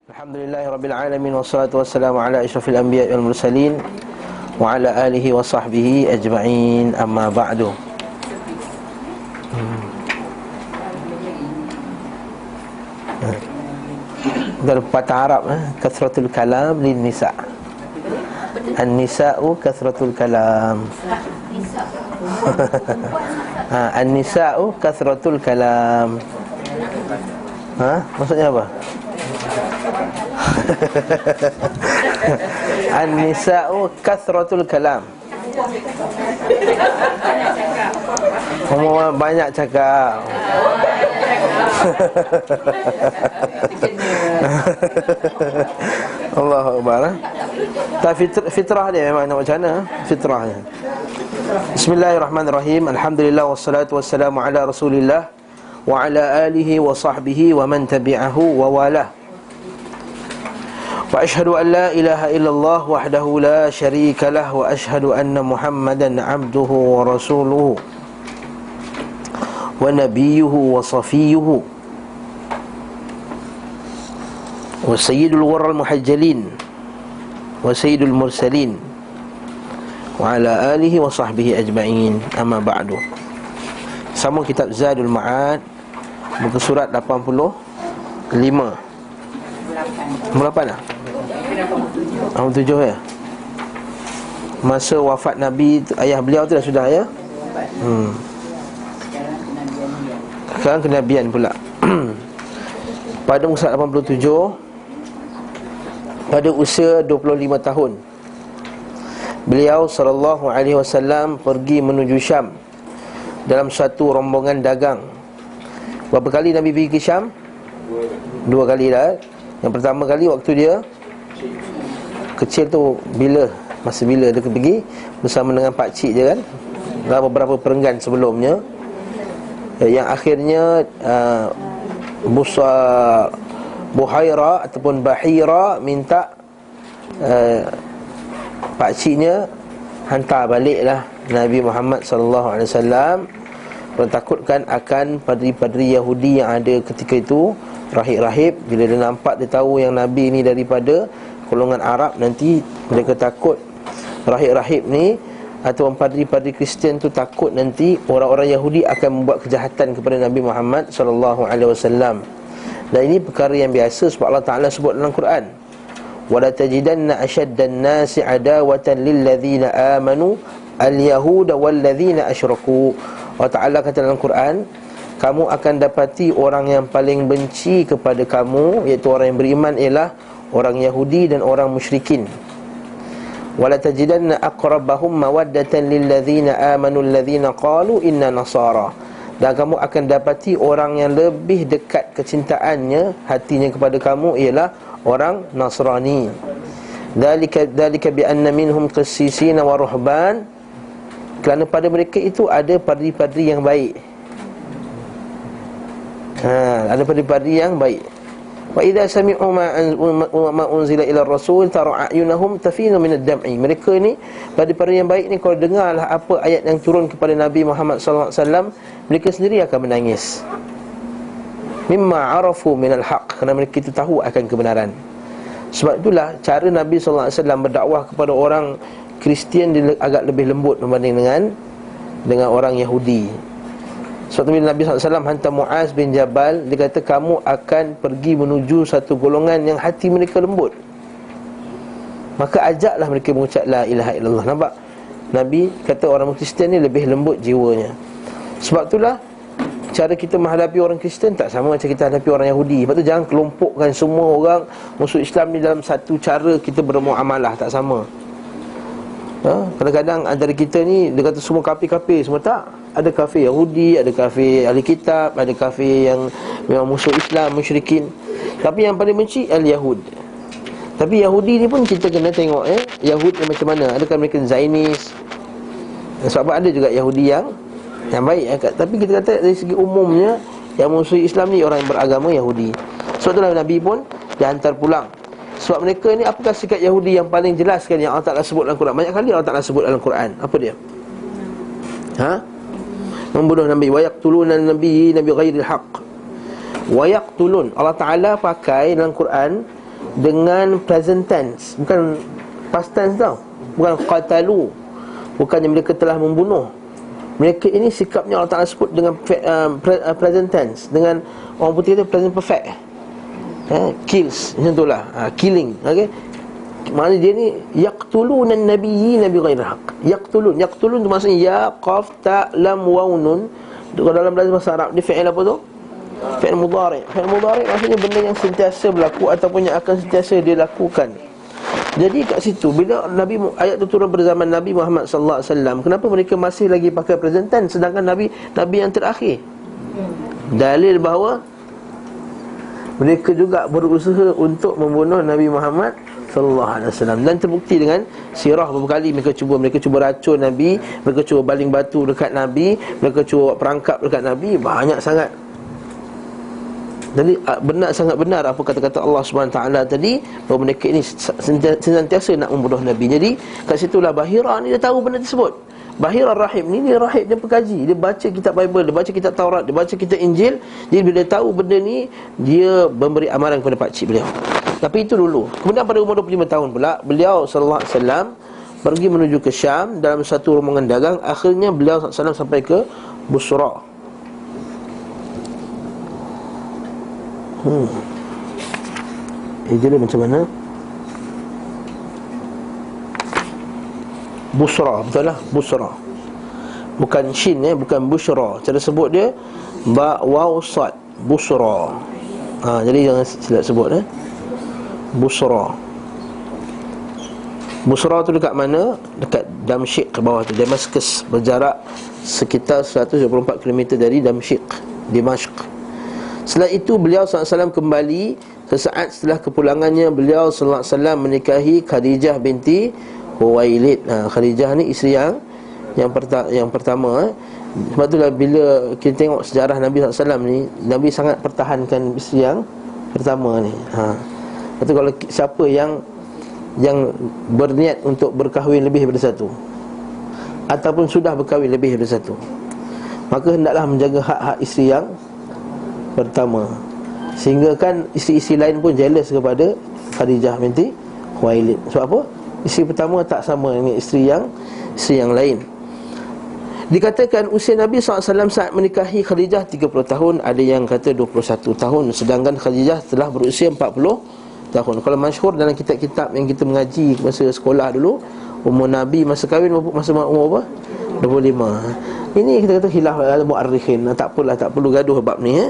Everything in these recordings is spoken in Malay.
Alhamdulillahirabbil alamin wassalatu wassalamu ala asyrafil anbiya'i wal mursalin wa ala alihi wa sahbihi ajma'in, amma ba'du. Dalam patah Arab, kathratul kalam lin nisa'. An-nisa'u kathratul kalam. An-nisa'u kathratul kalam. Maksudnya apa? An-nisa'u kathratul kalam. Orang banyak cakap. Allahu Akbar. Tapi fitrah dia memang nak macam mana? Fitrahnya. Bismillahirrahmanirrahim. Alhamdulillah wassalatu wassalamu ala Rasulillah wa ala alihi wa sahbihi wa man tabi'ahu wa walah. Wa ashhadu an la ilaha illallah wahdahu la syarika lah wa ashhadu anna Muhammadan abduhu wa rasuluhu wa nabiyuhu wa safiyuhu wa sayyidul ghurral muhajjalin wa sayyidul mursalin wa ala alihi wa sahbihi ajma'in, amma ba'du. Sama kitab Zadul Ma'ad, muka surat 85. 8 lah? 87 ya? Masa wafat Nabi, ayah beliau tu dah sudah ya? Sekarang kenabian pula. Pada muka 87, pada usia 25 tahun, beliau sallallahu alaihi wasallam pergi menuju Syam dalam satu rombongan dagang. Berapa kali Nabi pergi ke Syam? 2 kali dah. Yang pertama kali waktu dia kecil tu, masa bila dia pergi bersama dengan pakcik dia kan, dalam beberapa perenggan sebelumnya. Yang akhirnya Buhaira ataupun Bahira minta pakciknya hantar baliklah Nabi Muhammad sallallahu alaihi wasallam, bertakutkan akan padri-padri Yahudi yang ada ketika itu, rahib-rahib. Bila dia nampak, dia tahu yang Nabi ni daripada golongan Arab, nanti mereka takut, rahib-rahib ni atau padri-padri Kristian tu takut nanti orang-orang Yahudi akan membuat kejahatan kepada Nabi Muhammad sallallahu alaihi wasallam. Dan ini perkara yang biasa sebab Allah Ta'ala sebut dalam Quran, wala tajidanna ashaddan nasi adawatan lil ladzina amanu al-yahuda wal ladzina asyraku. Allah Ta'ala kata dalam Quran, kamu akan dapati orang yang paling benci kepada kamu, iaitu orang yang beriman, ialah orang Yahudi dan orang musyrikin. Wala tajidanna aqrabahum mawaddatan lil ladzina amanu alladzina qalu inna nasara. Dan kamu akan dapati orang yang lebih dekat kecintaannya, hatinya kepada kamu, ialah orang Nasrani. Dzalika bi anna minhum qissisina wa ruhban. Kerana pada mereka itu ada padri-padri yang baik. Ada padri-padri yang baik. Wa idza sami'u ma unzila ila rasul tara a'yunahum tafinu min ad-dam'i. Mereka ni, padri-padri yang baik ni, kalau dengarlah apa ayat yang turun kepada Nabi Muhammad sallallahu alaihi wasallam, mereka sendiri akan menangis. Mimma arafu minal haq, kerana mereka itu tahu akan kebenaran. Sebab itulah cara Nabi sallallahu alaihi wasallam berdakwah kepada orang Kristian dia agak lebih lembut berbanding dengan orang Yahudi. Sebab tu bila Nabi SAW hantar Muaz bin Jabal, dia kata kamu akan pergi menuju satu golongan yang hati mereka lembut, maka ajaklah mereka mengucap la ilaha illallah. Nampak? Nabi kata orang Kristian ni lebih lembut jiwanya. Sebab itulah cara kita menghadapi orang Kristian tak sama macam kita hadapi orang Yahudi. Sebab tu jangan kelompokkan semua orang musuh Islam ni dalam satu cara kita bermuamalah, tak sama. Kadang-kadang antara kita ni, dia kata semua kafir-kafir, semua tak. Ada kafir Yahudi, ada kafir ahli kitab, ada kafir yang memang musuh Islam, musyrikin. Tapi yang paling benci al-Yahud. Tapi Yahudi ni pun kita kena tengok Yahud ni macam mana. Adakah mereka Zionis? Sebab ada juga Yahudi yang baik. Tapi kita kata dari segi umumnya, yang musuh Islam ni orang yang beragama Yahudi. Sebab itulah Nabi pun dihantar pulang. Sebab mereka ni, apakah sikap Yahudi yang paling jelas sekali yang Allah Ta'ala sebut dalam Quran? Banyak kali Allah Ta'ala sebut dalam Quran. Apa dia? Membunuh Nabi. Wa yaqtuluna an-nabiyina bighairil haqq. Wa yaqtulun. Allah Ta'ala pakai dalam Quran dengan present tense, bukan past tense tau. Bukan qatalu, bukannya mereka telah membunuh. Mereka ini sikapnya Allah Ta'ala sebut dengan present tense. Dengan orang putih itu present perfect, kills, macam itulah, killing. Okay? Maknanya dia ni yaqtuluna an-nabiyyin bighairi haqq. Yaqtulun tu maksudnya ya qaf ta lam waw nun. Dalam bahasa Arab dia fi'il apa tu? Fi'il mudhari'. Fi'il mudhari' maksudnya benda yang sentiasa berlaku ataupun yang akan sentiasa dilakukan. Jadi kat situ bila ayat tu turun berzaman Nabi Muhammad sallallahu alaihi wasallam, kenapa mereka masih lagi pakai present tense sedangkan nabi yang terakhir? Dalil bahawa mereka juga berusaha untuk membunuh Nabi Muhammad sallallahu alaihi wasallam, dan terbukti dengan sirah beberapa kali mereka cuba racun Nabi, mereka cuba baling batu dekat Nabi, mereka cuba perangkap dekat Nabi, banyak sangat. Jadi sangat benar apa kata-kata Allah SWT tadi, bahawa mereka ini senantiasa nak membunuh Nabi. Jadi kat situlah Bahira ni dia tahu benda tersebut. Bahira Rahib ni dia rahib, dia pekaji, dia baca kitab Bible, dia baca kitab Taurat, dia baca kitab Injil. Jadi bila dia tahu benda ni, dia memberi amaran kepada pakcik beliau. Tapi itu dulu. Kemudian pada umur 25 tahun pula, beliau sallallahu alaihi wasallam pergi menuju ke Syam dalam satu rombongan dagang. Akhirnya beliau sallallahu alaihi wasallam sampai ke Busra. Dia macam mana? Busra, betul lah, Busra. Bukan shin, bukan Bushra. Cara sebut dia ba waw sad, Busra. Jadi jangan silap sebut Busra. Busra tu dekat mana? Dekat Damsyik ke bawah tu, Damaskus, berjarak sekitar 124 km dari Damsyik, Dimashq. Setelah itu beliau SAW kembali. Sesaat setelah kepulangannya, beliau SAW menikahi Khadijah binti Khuwailid. Khadijah ni isteri yang pertama. Sebab itulah bila kita tengok sejarah Nabi SAW ni, Nabi sangat pertahankan isteri yang pertama ni. Lepas tu kalau siapa yang berniat untuk berkahwin lebih daripada satu, ataupun sudah berkahwin lebih daripada satu, maka hendaklah menjaga hak-hak isteri yang pertama. Sehingga kan isteri-isteri lain pun jealous kepada Khadijah binti Khuwailid. Sebab apa? Isteri pertama tak sama dengan isteri yang lain. Dikatakan usia Nabi SAW saat menikahi Khadijah 30 tahun, ada yang kata 21 tahun, sedangkan Khadijah telah berusia 40 tahun. Kalau masyhur dalam kitab-kitab yang kita mengaji masa sekolah dulu, umur Nabi masa kahwin masa umur apa? 25. Ini kita kata khilaf mu'arrikhin. Tak perlu gaduh bab ni.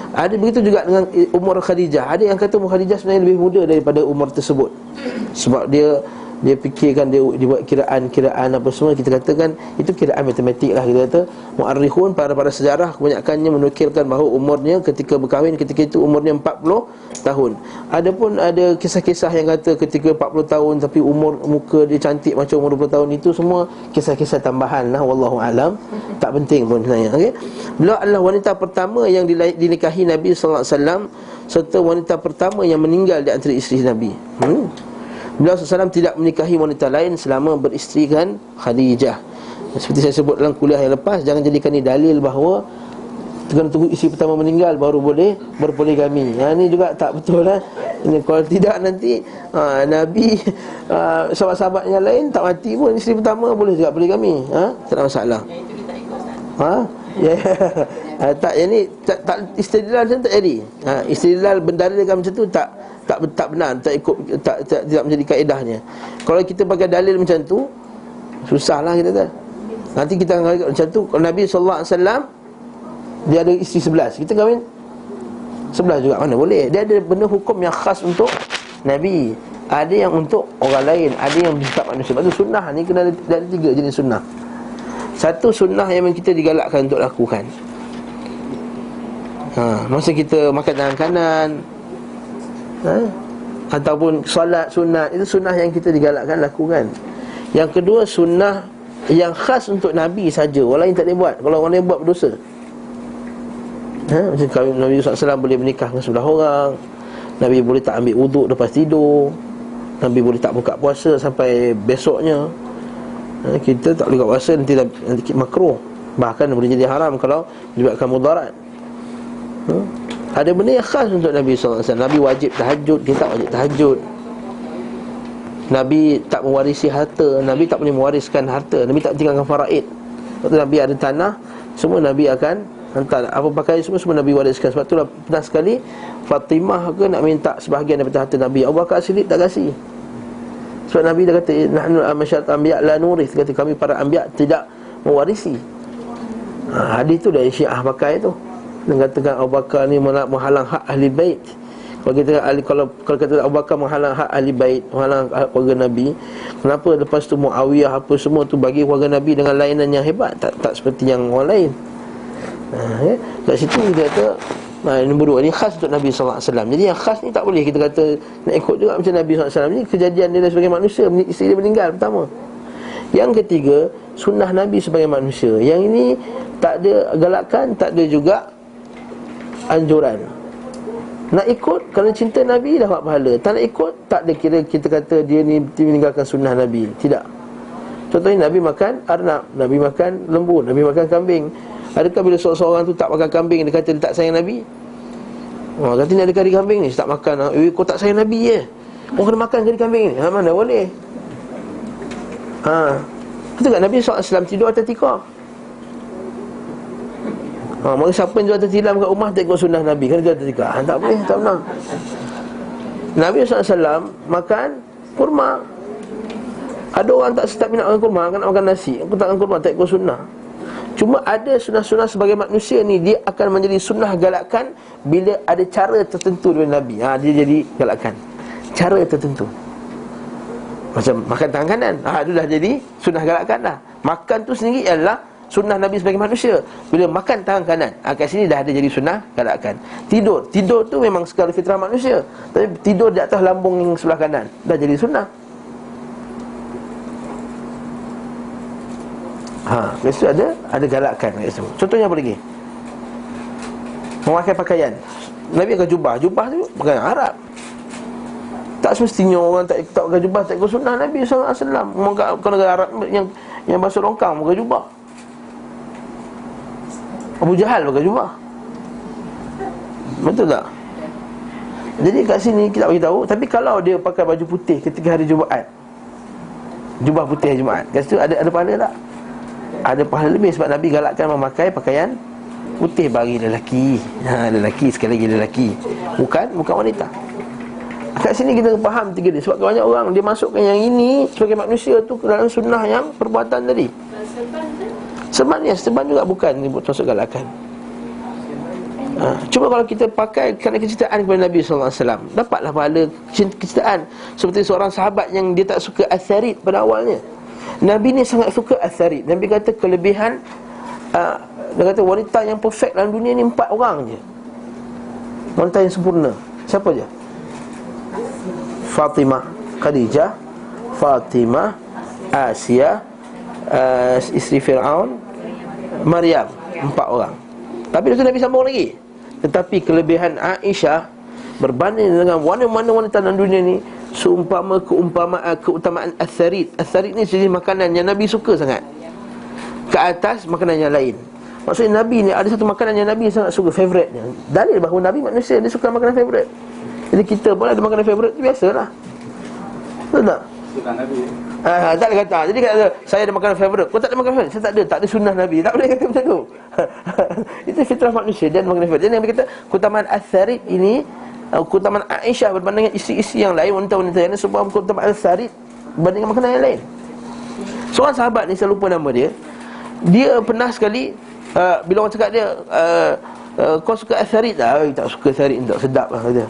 Ada begitu juga dengan umur Khadijah. Ada yang kata umur Khadijah sebenarnya lebih muda daripada umur tersebut. Sebab dia fikirkan, dia buat kiraan apa semua. Kita katakan itu kiraan matematik lah. Kita kata mu'arrikhun, para sejarah kebanyakannya menukilkan bahawa umurnya ketika berkahwin ketika itu umurnya 40 tahun. Adapun ada kisah-kisah yang kata ketika 40 tahun tapi muka dia cantik macam umur 20 tahun. Itu semua kisah-kisah tambahan lah, wallahu alam. Tak penting pun sebenarnya. Okay? Beliau adalah wanita pertama yang dinikahi Nabi sallallahu alaihi wasallam, serta wanita pertama yang meninggal di antara isteri Nabi. Beliau SAW tidak menikahi wanita lain selama beristrikan Khadijah. Seperti saya sebut dalam kuliah yang lepas, jangan jadikan ini dalil bahawa kena tunggu isteri pertama meninggal baru boleh berpoligami. Ini juga tak betul Ini kalau tidak nanti Nabi sahabat-sahabat yang lain tak mati pun, isteri pertama boleh juga poligami. Tak ada masalah. Tak, yang ni tak istidlal macam tak jadi. Istidlal bendalilkan macam tu tak benar, tidak menjadi kaedahnya. Kalau kita pakai dalil macam tu, susahlah kita tak. Nanti kita akan macam tu. Kalau Nabi SAW dia ada isteri 11, kita kahwin 11 juga, mana boleh. Dia ada benda hukum yang khas untuk Nabi, ada yang untuk orang lain, ada yang bersifat manusia. Lepas tu sunnah ni kena ada 3 jenis sunnah. Satu sunnah yang kita digalakkan untuk lakukan, masa kita makan tangan kanan, ataupun solat sunat, itu sunnah yang kita digalakkan lakukan. Yang kedua, sunnah yang khas untuk Nabi saja, orang lain tak boleh buat. Kalau orang lain buat berdosa. Macam kalau Nabi SAW boleh menikah dengan sebelah orang, Nabi boleh tak ambil wuduk lepas tidur, Nabi boleh tak buka puasa sampai besoknya. Kita tak boleh buka puasa, nanti makruh, bahkan boleh jadi haram kalau menyebabkan mudarat. Ada benda yang khas untuk Nabi SAW. Nabi wajib tahajud, dia tak wajib tahajud. Nabi tak mewarisi harta, Nabi tak boleh mewariskan harta, Nabi tak tinggalkan faraid. Waktu Nabi ada tanah, semua Nabi akan hantar. Apa pakai semua Nabi wariskan. Sebab itulah pernah sekali Fatimah ke nak minta sebahagian daripada harta Nabi, Abu Bakar Siddiq tak kasih. Sebab Nabi dah kata, nahnu al-masyarat anbiya la nurith, kata kami para anbiya tidak mewarisi. Hadis tu dari Syiah pakai tu. Dan katakan Abu Bakar ni menghalang hak ahli bait. Kalau kita kalau kata Abu Bakar menghalang hak ahli bait, menghalang hak keluarga Nabi, kenapa lepas tu Muawiyah apa semua tu bagi keluarga Nabi dengan lainan yang hebat, tak seperti yang orang lain. Kat situ kita kata nombor dua, ini khas untuk Nabi SAW. Jadi yang khas ni tak boleh kita kata nak ikut juga macam Nabi SAW. Ini kejadian dia sebagai manusia, isteri dia meninggal pertama. Yang ketiga, sunnah Nabi sebagai manusia. Yang ini tak ada galakan, tak ada juga anjuran. Nak ikut kerana cinta Nabi dapat pahala. Tak nak ikut, tak ada kira kita kata dia ni meninggalkan sunnah Nabi. Tidak. Contohnya Nabi makan arnab, Nabi makan lembu, Nabi makan kambing. Adakah bila seorang tu tak makan kambing, dia kata dia tak sayang Nabi? Kata ni ada kari kambing ni, tak makan. Kau tak sayang Nabi je. Kau kena makan kari kambing ni. Mana boleh. Betul tak Nabi SAW tidur atas tikar? Maka siapa yang jual atas tilam kat rumah, tak ikut sunnah Nabi, kena jual atas tikar. Tak boleh, tak benar. Nabi SAW makan kurma. Ada orang tak minat makan kurma, nak makan nasi. Aku tak makan kurma, tak ikut sunnah. Cuma ada sunnah-sunnah sebagai manusia ni, dia akan menjadi sunnah galakan bila ada cara tertentu dengan Nabi. Dia jadi galakan cara tertentu. Macam makan tangan kanan, itu dah jadi sunnah galakan dah. Makan tu sendiri adalah sunnah Nabi sebagai manusia. Bila makan tangan kanan, kat sini dah ada jadi sunnah galakan. Tidur tu memang sekali fitrah manusia. Tapi tidur di atas lambung yang sebelah kanan dah jadi sunnah. Biasa ada galakan kat situ. Contohnya apa lagi? Memakai pakaian. Nabi akan jubah tu pakaian Arab. Tak semestinya orang tak pakai jubah tak ikut sunnah Nabi SAW. Kalau negara Arab yang basuh longkang pakai jubah. Abu Jahal pakai jubah. Betul tak? Jadi kat sini kita bagi tahu. Tapi kalau dia pakai baju putih ketika hari Jumaat, jubah putih hari Jumaat, kat situ ada pahala tak? Ada pahala lebih sebab Nabi galakkan memakai pakaian putih bagi lelaki. Lelaki, sekali lagi lelaki, bukan wanita. Kat sini kita faham tiga dia. Sebab banyak orang dia masukkan yang ini sebagai manusia tu ke dalam sunnah yang perbuatan tadi. Serban juga bukan termasuk galakan. Cuma kalau kita pakai kerana kecintaan kepada Nabi SAW, dapatlah pahala kecintaan. Seperti seorang sahabat yang dia tak suka as-sarid pada awalnya. Nabi ni sangat suka as-sarid. Nabi kata kelebihan dia kata wanita yang perfect dalam dunia ni 4 orang je. Wanita yang sempurna. Siapa je? Fatimah, Khadijah, Fatimah, Asia, isteri Fir'aun, Maryam. 4 orang. Tapi lepas tu Nabi sambung lagi. Tetapi kelebihan Aisyah berbanding dengan mana-mana wanita dalam dunia ni seumpama keutamaan as-sarid. As-sarid ni jenis makanan yang Nabi suka sangat, ke atas makanan yang lain. Maksudnya Nabi ni ada satu makanan yang Nabi sangat suka, favourite-nya. Dalil bahawa Nabi manusia, dia suka makanan favourite. Jadi kita pun ada makanan favourite, biasalah. Betul tak? Sunnah Nabi. Tak ada kata. Jadi kata saya ada makanan favourite. Kau tak ada makanan favourite? Saya tak ada sunnah Nabi. Tak boleh kata macam tu. Itu fitrah manusia, dia ada makanan favourite. Jadi Nabi kata keutamaan as-sarid ini, keutamaan Aisyah berbanding dengan isteri-isteri yang lain, wanita-wanita yang lain, sebab keutamaan as-sarid berbanding dengan makanan yang lain. Seorang sahabat ni, saya lupa nama dia. Dia pernah sekali bila orang cakap dia kau suka as-sarid tak? Tak suka as-sarid, tak sedap lah kata.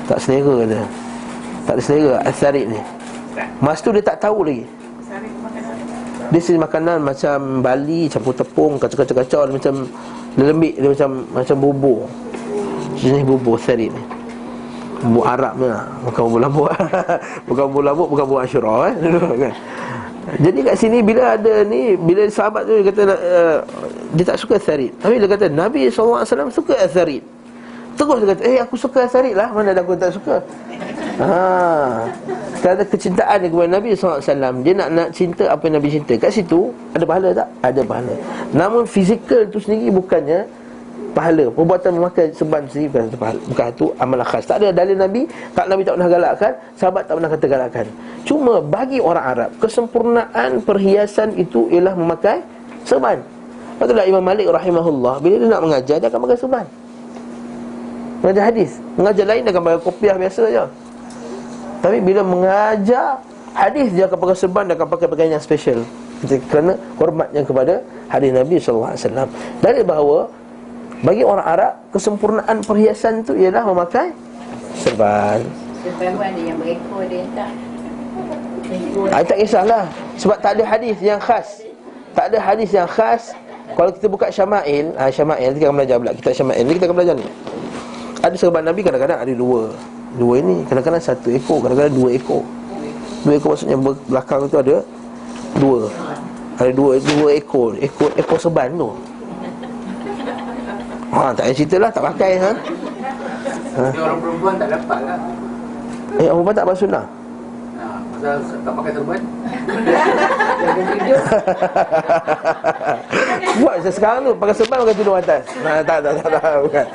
Tak selera kata. Tak ada selera as-sarid ni. Masa tu dia tak tahu lagi. Dia jenis makanan macam Bali, campur tepung, kacau-kacau, macam lembik, dia macam bubur. Jenis bubur as-sarid ni. Bubur Arab ni lah. Bukan bubur lambuk. Bukan bubur lambuk, bukan bubur Ashura kan. Jadi kat sini bila ada ni, bila sahabat tu dia kata dia tak suka as-sarid. Tapi dia kata Nabi SAW suka as-sarid. Terus dia kata, aku suka as-sarid lah. Mana ada aku tak suka. Kerana kecintaan dia kepada Nabi SAW, dia nak cinta apa yang Nabi cinta. Kat situ ada pahala tak? Ada pahala. Namun fizikal tu sendiri bukannya pahala. Perbuatan memakai serban sendiri bukan satu pahala, bukan itu amalan khas. Tak ada dalil Nabi, tak Nabi tak pernah galakkan, sahabat tak pernah kata galakkan. Cuma bagi orang Arab, kesempurnaan perhiasan itu ialah memakai serban. Itulah Imam Malik rahimahullah, bila dia nak mengajar, dia akan pakai serban. Mengajar hadis, mengajar lain dia akan pakai kopiah biasa saja. Tapi bila mengajar hadis, dia akan pakai serban, dia akan pakai pakaian yang special, kerana hormatnya kepada hadis Nabi SAW. Dari bahawa bagi orang Arab, kesempurnaan perhiasan itu ialah memakai serban. Serban ada yang berekor, ada yang tak. Tak kisahlah, sebab tak ada hadis yang khas. Tak ada hadis yang khas. Kalau kita buka Syama'il, Syama'il kita akan belajar pula. Kita Syama'il ni kita akan belajar ni. Ada serban Nabi kadang-kadang ada dua ini, kadang-kadang satu ekor, kadang-kadang dua ekor. Dua ekor maksudnya belakang tu ada dua. Ada dua ekor serban tu. Tak payah cerita lah, tak pakai Orang perempuan tak dapat lah. Orang perempuan tak bersunnah. Pasal tak pakai serban. Buat sekarang tu pakai serban, pakai tudung atas. Tak bukan.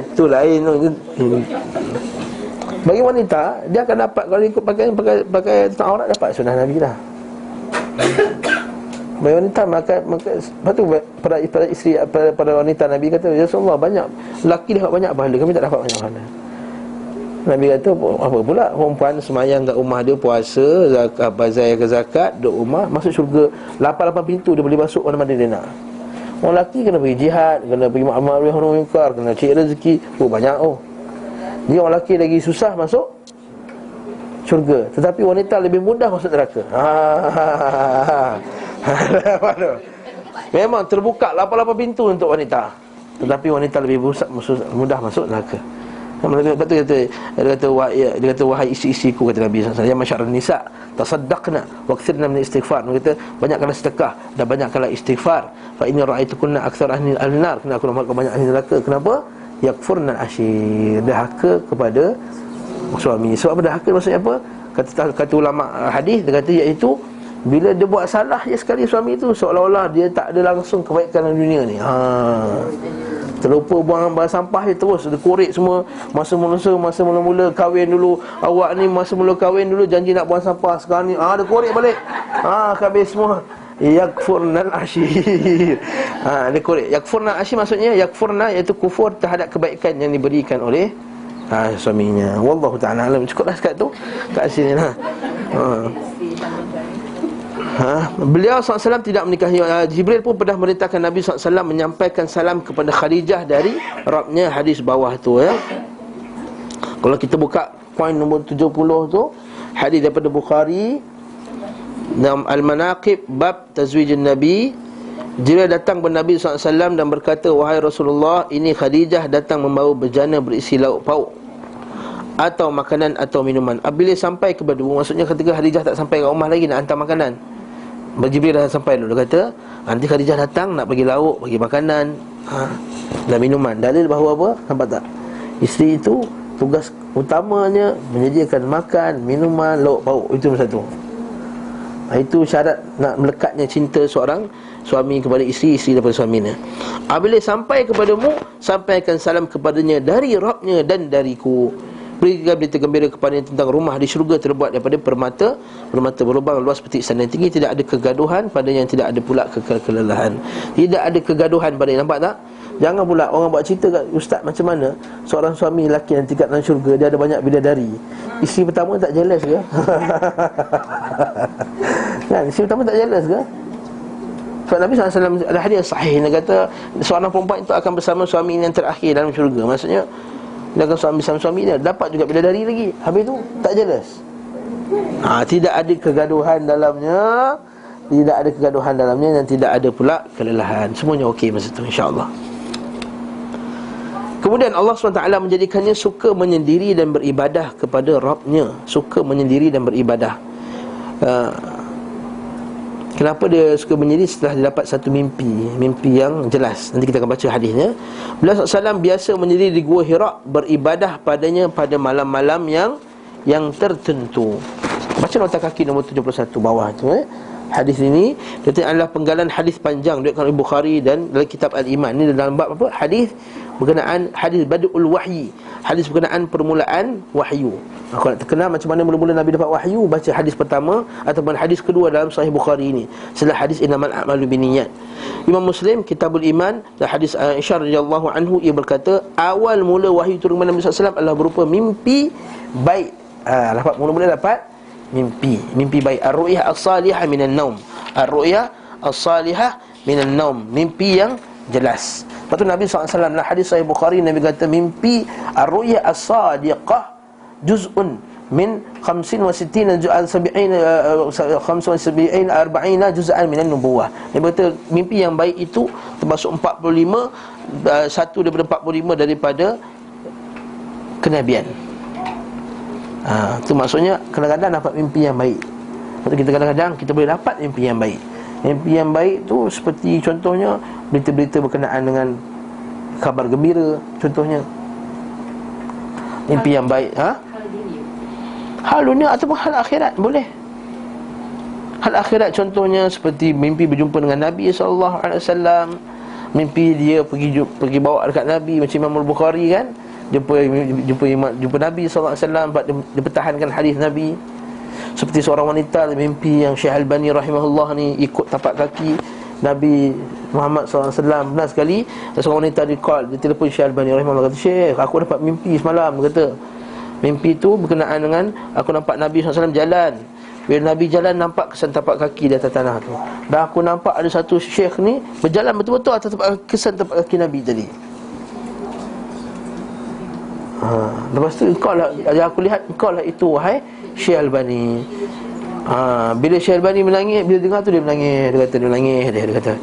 Itu lain. Bagi wanita, dia akan dapat, kalau ikut pakai tutup aurat, dapat sunnah Nabi lah. Bagi wanita maka lepas tu pada isteri, pada wanita Nabi kata, ya Rasulullah, banyak lelaki dapat banyak pahala, kami tak dapat banyak pahala. Nabi kata, apa pula perempuan semayang kat rumah dia, puasa, zakat, bazar ke zakat, duduk rumah, masuk syurga 8 pintu, dia boleh masuk mana-mana dia nak. Orang lelaki kena pergi jihad, kena pergi ma'amar nahi munkar, kena cari rezeki, banyak. Dia orang lelaki lagi susah masuk syurga, tetapi wanita lebih mudah masuk neraka. Memang terbuka 8 pintu untuk wanita, tetapi wanita lebih mudah masuk neraka. Lepas tu dia kata wahai isteri-isteriku, kata Nabi SAW, ya masyarakat nisa, tasaddaqna waqtirna min istighfar. Dia kata banyakkanlah sedekah dan banyakkanlah istighfar. Fa inni ra'aitukunna aktsar ahli al-nar, kena aku nampak banyak ahli neraka. Kenapa? Yakfurna al-ashir, dahaka kepada suami. Sebab apa dahaka maksudnya apa? Kata ulama hadis, dia kata iaitu bila dia buat salah je sekali suami itu, seolah-olah dia tak ada langsung kebaikan dalam dunia ni. Terlupa buang sampah je terus, dia korek semua. Masa mula-mula kahwin dulu, awak ni masa mula kahwin dulu janji nak buang sampah, sekarang ni dia korek balik. Habis semua. Yakfurnal ashir. Dia korek. Yakfurnal ashir maksudnya, yakfurna iaitu kufur terhadap kebaikan yang diberikan oleh suaminya. Wallahu ta'ala alam. Cukuplah sekat tu, kat sini lah. Beliau SAW tidak menikahi. Jibril pun pernah merintahkan Nabi SAW menyampaikan salam kepada Khadijah dari Rabbnya. Hadis bawah tu ya. Kalau kita buka poin nombor 70 tu, hadis daripada Bukhari dalam Al-Manaqib bab tazwijin Nabi. Jibril datang kepada Nabi SAW dan berkata, wahai Rasulullah, ini Khadijah datang membawa bejana berisi lauk pauk atau makanan atau minuman. Apabila sampai kepada, maksudnya ketika Khadijah tak sampai kat rumah lagi nak hantar makanan, Jibril dah sampai dulu. Dia kata nanti Khadijah datang nak bagi lauk, bagi makanan dan minuman. Dalil bahawa apa? Nampak tak? Isteri itu tugas utamanya menyediakan makan, minuman, lauk pauk. Itu satu. Itu syarat nak melekatnya cinta seorang suami kepada isteri, isteri daripada suaminya. Apabila sampai kepadamu, sampaikan salam kepadanya dari Rabbnya dan dariku. Berikan berita gembira kepadanya tentang rumah di syurga terbuat daripada permata berlubang luas seperti istana yang tinggi. Tidak ada kegaduhan padanya, yang tidak ada pula kelelahan. Tidak ada kegaduhan padanya. Nampak tak? Jangan pula orang buat cerita kat ustaz macam mana seorang suami lelaki yang tingkat dalam syurga, dia ada banyak bidadari. Isteri pertama tak jealous ke? Kan? Isteri pertama tak jealous ke? Sebab Nabi SAW ada hadis sahih, dia kata seorang perempuan itu akan bersama suami yang terakhir dalam syurga. Maksudnya dia akan suami dia dapat juga bidadari lagi. Habis tu tak jealous. Tidak ada kegaduhan dalamnya. Tidak ada kegaduhan dalamnya dan tidak ada pula kelelahan. Semuanya okey masa tu, insya-Allah. Kemudian Allah SWT menjadikannya suka menyendiri dan beribadah kepada Rabbnya. Suka menyendiri dan beribadah. Kenapa dia suka menyendiri? Setelah dia dapat satu mimpi yang jelas. Nanti kita akan baca hadisnya. Beliau SAW biasa menyendiri di Gua Hira, beribadah padanya pada malam-malam yang tertentu. Baca nota kaki nombor 71 bawah tu. Hadis ini adalah penggalan hadis panjang diriwayatkan oleh Bukhari dan dalam kitab Al-Iman. Ini dalam bab apa? Hadis berkenaan hadis badul wahyi, hadis berkenaan permulaan wahyu. Kalau nak terkenal macam mana mula-mula Nabi dapat wahyu, baca hadis pertama ataupun hadis kedua dalam Sahih Bukhari ini. Setelah hadis innamal a'malu binniyat. Imam Muslim Kitabul Iman dan hadis Aisyah radhiyallahu anhu, ia berkata awal mula wahyu turun kepada Nabi sallallahu alaihi wasallam adalah berupa mimpi baik. Dapat mula-mula dapat mimpi baik. Ar-ru'yah as-salihah minan naum. Ar-ru'yah as-salihah minan naum, mimpi yang jelas. Lepas tu Nabi SAW dalam hadis Sahih Bukhari, Nabi kata mimpi ar-ru'yah as-sadiqah juz'un min 65 juz'an 70 40 juz'an minan nubuwah. Dia kata mimpi yang baik itu termasuk 45, satu daripada 45 daripada kenabian. Itu maksudnya kadang-kadang dapat mimpi yang baik. Lepas tu kita kadang-kadang kita boleh dapat mimpi yang baik. Mimpi yang baik tu seperti contohnya berita-berita berkenaan dengan khabar gembira, contohnya. Mimpi yang baik, hal dunia ataupun hal akhirat boleh. Hal akhirat contohnya seperti mimpi berjumpa dengan Nabi SAW. Mimpi dia pergi bawa dekat Nabi, macam Imam Al-Bukhari kan, jumpa Nabi SAW, sebab dia pertahankan hadis Nabi. Seperti seorang wanita mimpi yang Syekh Al-Bani rahimahullah ni ikut tapak kaki Nabi Muhammad SAW. Benar sekali, seorang wanita dia telefon Syekh Al-Bani rahimahullah, kata, Syekh, aku dapat mimpi semalam. Dia kata mimpi tu berkenaan dengan aku nampak Nabi SAW jalan. Bila Nabi jalan, nampak kesan tapak kaki di atas tanah tu. Dan aku nampak ada satu syekh ni berjalan betul-betul atas kesan tapak kaki Nabi tadi. Lepas tu aku lihat engkau lah itu, wahai Syekh Al-Bani. Bila Syekh Al-Bani menangis, bila dengar tu dia menangis. Dia kata dia menangis, dia kata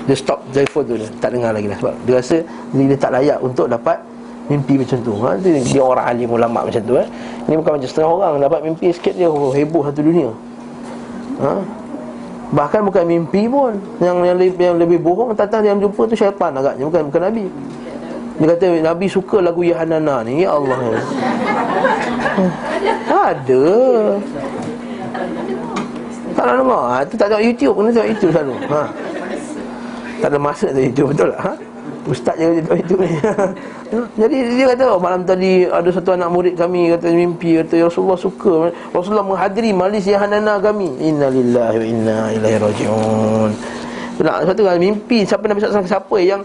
dia stop telefon tu, dia tak dengar lagi lah. Sebab dia rasa dia tak layak untuk dapat mimpi macam tu. Dia orang alim ulama macam tu. Ini bukan macam setengah orang dapat mimpi sikit dia heboh satu dunia. Bahkan bukan mimpi pun, yang lebih bohong, datang dia jumpa tu syaitan agaknya, bukan Nabi. Dia kata Nabi suka lagu Yahanana ni. Ya Allah. Ada. Tak nak dengar. Itu tak tengok YouTube. Kena tengok YouTube selalu. Tak ada masa tengok YouTube, betul tak? Ustaz je tengok YouTube ni. Jadi dia kata malam tadi ada satu anak murid kami kata mimpi, kata Rasulullah suka, Rasulullah menghadiri majlis Yahanana kami. Innalillahi wa inna ilaihi raji'un. Satu kan mimpi siapa Nabi SAW, siapa yang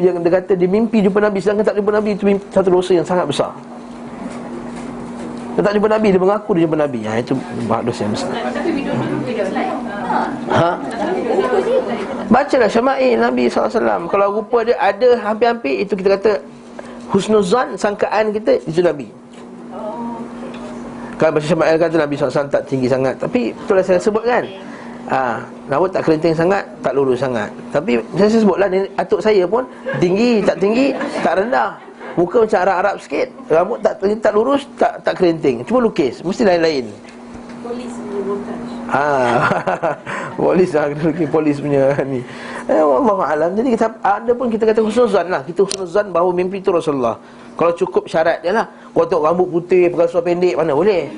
dia kata dia mimpi jumpa Nabi sedangkan tak jumpa Nabi, itu satu dosa yang sangat besar. Dia tak jumpa Nabi, dia mengaku dia jumpa Nabi. Itu dosa yang besar. Tapi video online. Bacalah Syama'il Nabi SAW. Kalau rupa dia ada hampir-hampir, itu kita kata husnuzan, sangkaan kita itu Nabi. Kalau baca Syama'il kata Nabi SAW tak tinggi sangat, tapi itulah saya sebut kan, rambut tak kerinting sangat, tak lurus sangat. Tapi saya sebutlah atuk saya pun tinggi, tak rendah. Muka macam Arab-Arab sikit, rambut tak lurus, tak kerinting. Cuma lukis, mesti lain-lain. Polis polis punya ni. Wallahu alam. Jadi ada pun kita kata husnuzan lah. Kita husnuzan bahawa mimpi itu Rasulullah. Kalau cukup syarat dia lah. Kau tengok rambut putih, pakai seluar pendek, mana boleh.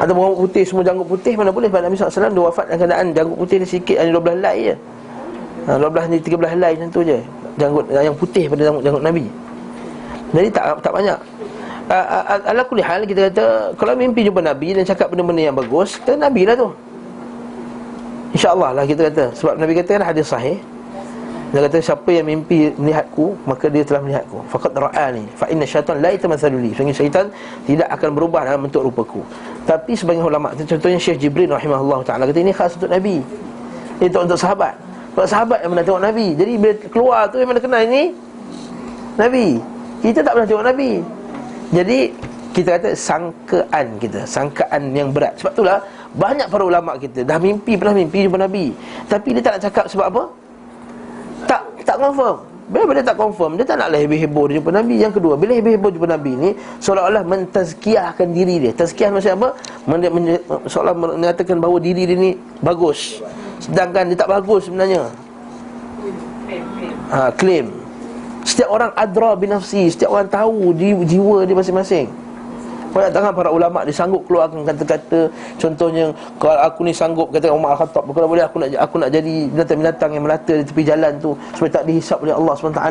Ada rambut putih, semua janggut putih, mana boleh. Nabi SAW dia wafat dalam keadaan janggut putih dia sikit, hanya 12 helai je. 12 ni 13 helai macam tu je. Janggut yang putih pada janggut Nabi. Jadi tak banyak. Ala kulli hal, kita kata kalau mimpi jumpa Nabi dan cakap benda-benda yang bagus, kita Nabi lah tu, InsyaAllah lah kita kata. Sebab Nabi kata kan hadis sahih, dia kata siapa yang mimpi melihatku, maka dia telah melihatku. Faqad ra'ani fa inna syaitan la yatamathalu li. Sesungguhnya syaitan tidak akan berubah dalam bentuk rupaku. Tapi sebagian ulama, contohnya Syekh Jibril rahimahullah ta'ala, kata ini khas untuk Nabi, ini untuk sahabat. Sebab sahabat yang pernah tengok Nabi, jadi bila keluar tu memang kenal ini Nabi. Kita tak pernah tengok Nabi. Jadi kita kata sangkaan yang berat. Sebab itulah banyak para ulama kita pernah mimpi jumpa Nabi, tapi dia tak nak cakap sebab apa? Tak confirm. Bila dia tak confirm, dia tak nak lah heboh-heboh dia jumpa Nabi. Yang kedua, bila heboh-heboh jumpa Nabi ni seolah-olah mentazkiyahkan diri dia. Tazkiyah maksudnya apa? Seolah mengatakan bahawa diri dia ni bagus, sedangkan dia tak bagus sebenarnya. Claim. Setiap orang adra binafsi, setiap orang tahu jiwa dia masing-masing. Banyak tangan para ulama' dia sanggup keluarkan kata-kata. Contohnya, kalau aku ni sanggup, kata Umar Al-Khattab, kalau boleh aku nak jadi binatang-binatang yang melata di tepi jalan tu, supaya tak dihisap oleh Allah SWT.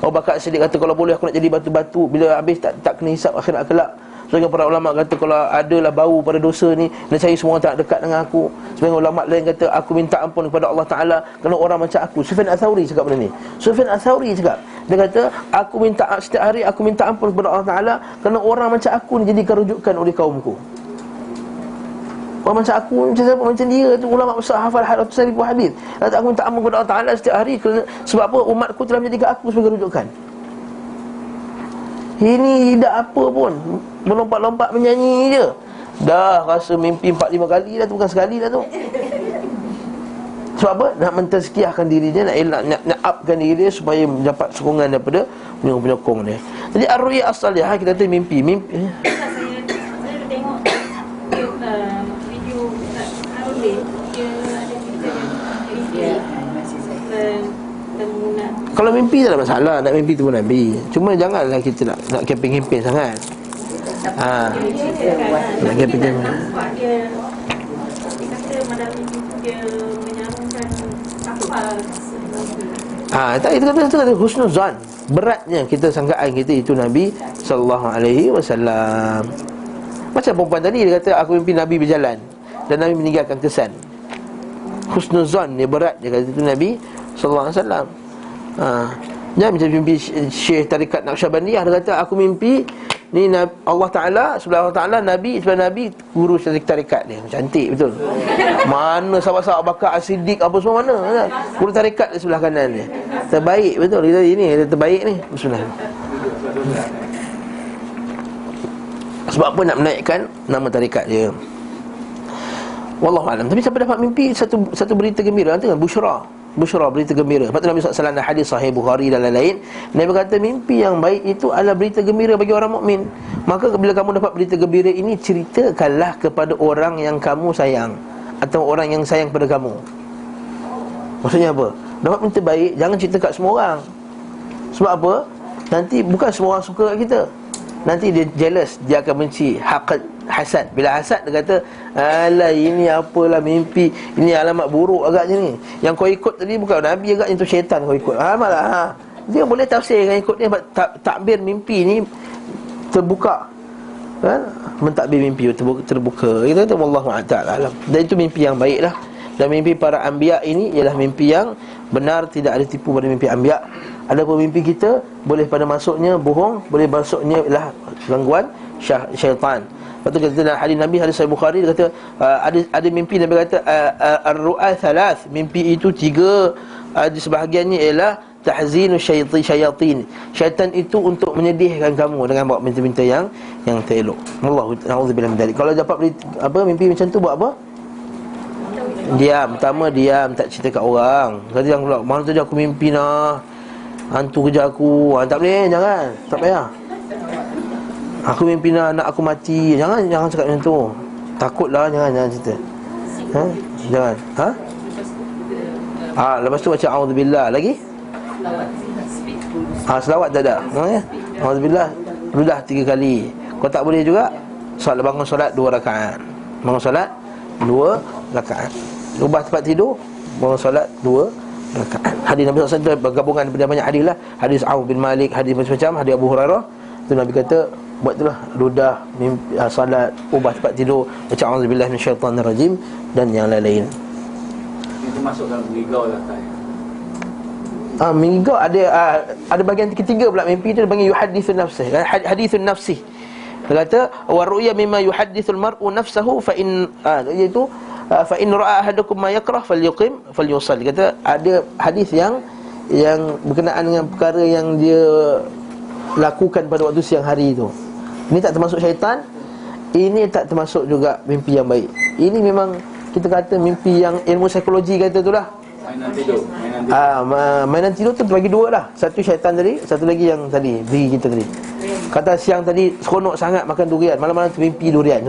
Abu Bakar Siddiq kata, kalau boleh aku nak jadi batu-batu, bila habis tak kena hisap akhirat kelak. Sebagian para ulama' kata, kalau adalah bau pada dosa ni, dan saya semua tak dekat dengan aku. Sebagian ulama' lain kata, aku minta ampun kepada Allah Ta'ala kerana orang macam aku. Sufyan Ats-Tsauri cakap benda ni. Sufyan Ats-Tsauri cakap, dia kata, aku minta setiap hari aku minta ampun kepada Allah Ta'ala kerana orang macam aku ni jadikan rujukan oleh kaumku. Orang macam aku, macam siapa? Macam dia tu, ulama' besar, hafal ratusan ribu hadis. Kata, aku minta ampun kepada Allah Ta'ala setiap hari kerana, sebab apa? Umatku telah menjadikan aku sebagai rujukan. Ini tidak apa pun, melompat-lompat menyanyi je, dah rasa mimpi 4-5 kali dah tu, bukan sekali dah tu. Sebab apa? Nak mentazkiyahkan diri dia, nak upkan diri dia supaya dapat sokongan daripada penyokong dia. Jadi ar-ru'ya as-salihah, kita kata mimpi. Saya tengok video Harun Bin, dia ada cerita yang kalau mimpi tak ada masalah, nak mimpi tu pun Nabi. Cuma janganlah kita nak kempen-kempen sangat. Nak kempen-kempen. Dia kata malam mimpi tu dia menyambungkan apa. Tak, itu kata husnuzan. Beratnya kita sangkaan kita itu Nabi SAW. Macam perempuan tadi, dia kata aku mimpi Nabi berjalan dan Nabi meninggalkan kesan. Husnuzan dia berat, dia kata itu Nabi SAW. Jangan macam mimpi Syekh Tarikat Naqsyabandiyah. Dia kata aku mimpi ni Allah Ta'ala, sebelah Allah Ta'ala, Nabi sebelah Nabi, guru tarikat dia. Cantik betul. Mana sahabat-sahabat Bakar As-Siddiq apa semua mana kan? Guru tarikat di sebelah kanan dia. Terbaik betul. Dia ini dia terbaik ni. Bismillah. Sebab apa? Nak menaikkan nama tarikat dia. Wallahu a'lam. Tapi siapa dapat mimpi satu berita gembira, tengok Busyra, berita gembira. Lepas tu Nabi SAW, hadis sahih Bukhari dan lain-lain, Nabi kata mimpi yang baik itu adalah berita gembira bagi orang mukmin. Maka bila kamu dapat berita gembira ini, ceritakanlah kepada orang yang kamu sayang atau orang yang sayang kepada kamu. Maksudnya apa? Dapat berita baik, jangan cerita kat semua orang. Sebab apa? Nanti bukan semua orang suka kat kita. Nanti dia jealous, dia akan benci, hasad. Bila hasad dia kata, alah ini apalah mimpi, ini alamat buruk agaknya ni. Yang kau ikut tadi bukan Nabi agaknya, tu syaitan kau ikut. Malah dia boleh tafsirkan ikut ni. Takbir mimpi ni terbuka kan? Mentadbir mimpi terbuka. Kita kata wallahu ta'ala alam. Dan itu mimpi yang baik lah. Dan mimpi para anbiya ini ialah mimpi yang benar, tidak ada tipu pada mimpi anbiya. Adapun mimpi kita, boleh pada masuknya bohong, boleh masuknya ialah gangguan syaitan. Lepas tu kata dalam hadis Nabi, hadis Sahih Bukhari, dia kata ada mimpi, Nabi kata ar-ru'a thalath, mimpi itu 3. Di sebahagiannya ialah tahzinu syayatin. Syaitan itu untuk menyedihkan kamu dengan buat minta-minta yang tak elok. Wallahu na'udzubillah min dzalik. Kalau dapat mimpi macam tu buat apa? Diam, pertama diam, tak cerita kat orang. Kata yang pula, mana tadi aku mimpi nak hantu kejar aku. Tak boleh, jangan. Tak payah. Aku mimpi nak anak aku mati. Jangan cakap macam tu. Takutlah, jangan cerita. Jangan. Lepas tu baca a'udzubillah lagi. Selawat tak ada. A'udzubillah ludah 3 kali. Kau tak boleh juga, bangun solat 2 rakaat. Bangun solat 2 rakaat. Ubah tempat tidur, bangun solat 2 rakaat. Hadis Nabi SAW bergabungan daripada banyak hadis lah. Hadis Auf bin Malik, hadis macam-macam, hadis Abu Hurairah. Tu Nabi kata, buat itulah ludah, salat, ubah tempat tidur, baca auzubillahi minasyaitanirrajim dan yang lain-lain. Itu masuk dalam mengigau lah tak? Mengigau ada bahagian ketiga pula mimpi tu, dia panggil yuhaddithun nafsih. Hadithun nafsih. Dia kata wa ru'ya mimma yuhaddithul mar'u nafsahu fa in iaitu fa in ra'a ahadukum ma yakrah falyuqim falyusalli. Kata ada hadis yang berkenaan dengan perkara yang dia lakukan pada waktu siang hari tu. Ini tak termasuk syaitan, ini tak termasuk juga mimpi yang baik. Ini memang kita kata mimpi yang ilmu psikologi kata tu lah. Mainan tidur. Mainan tidur tu bagi 2 lah. Satu syaitan tadi, satu lagi yang tadi diri kita tadi. Kata siang tadi seronok sangat makan durian, malam-malam tu mimpi durian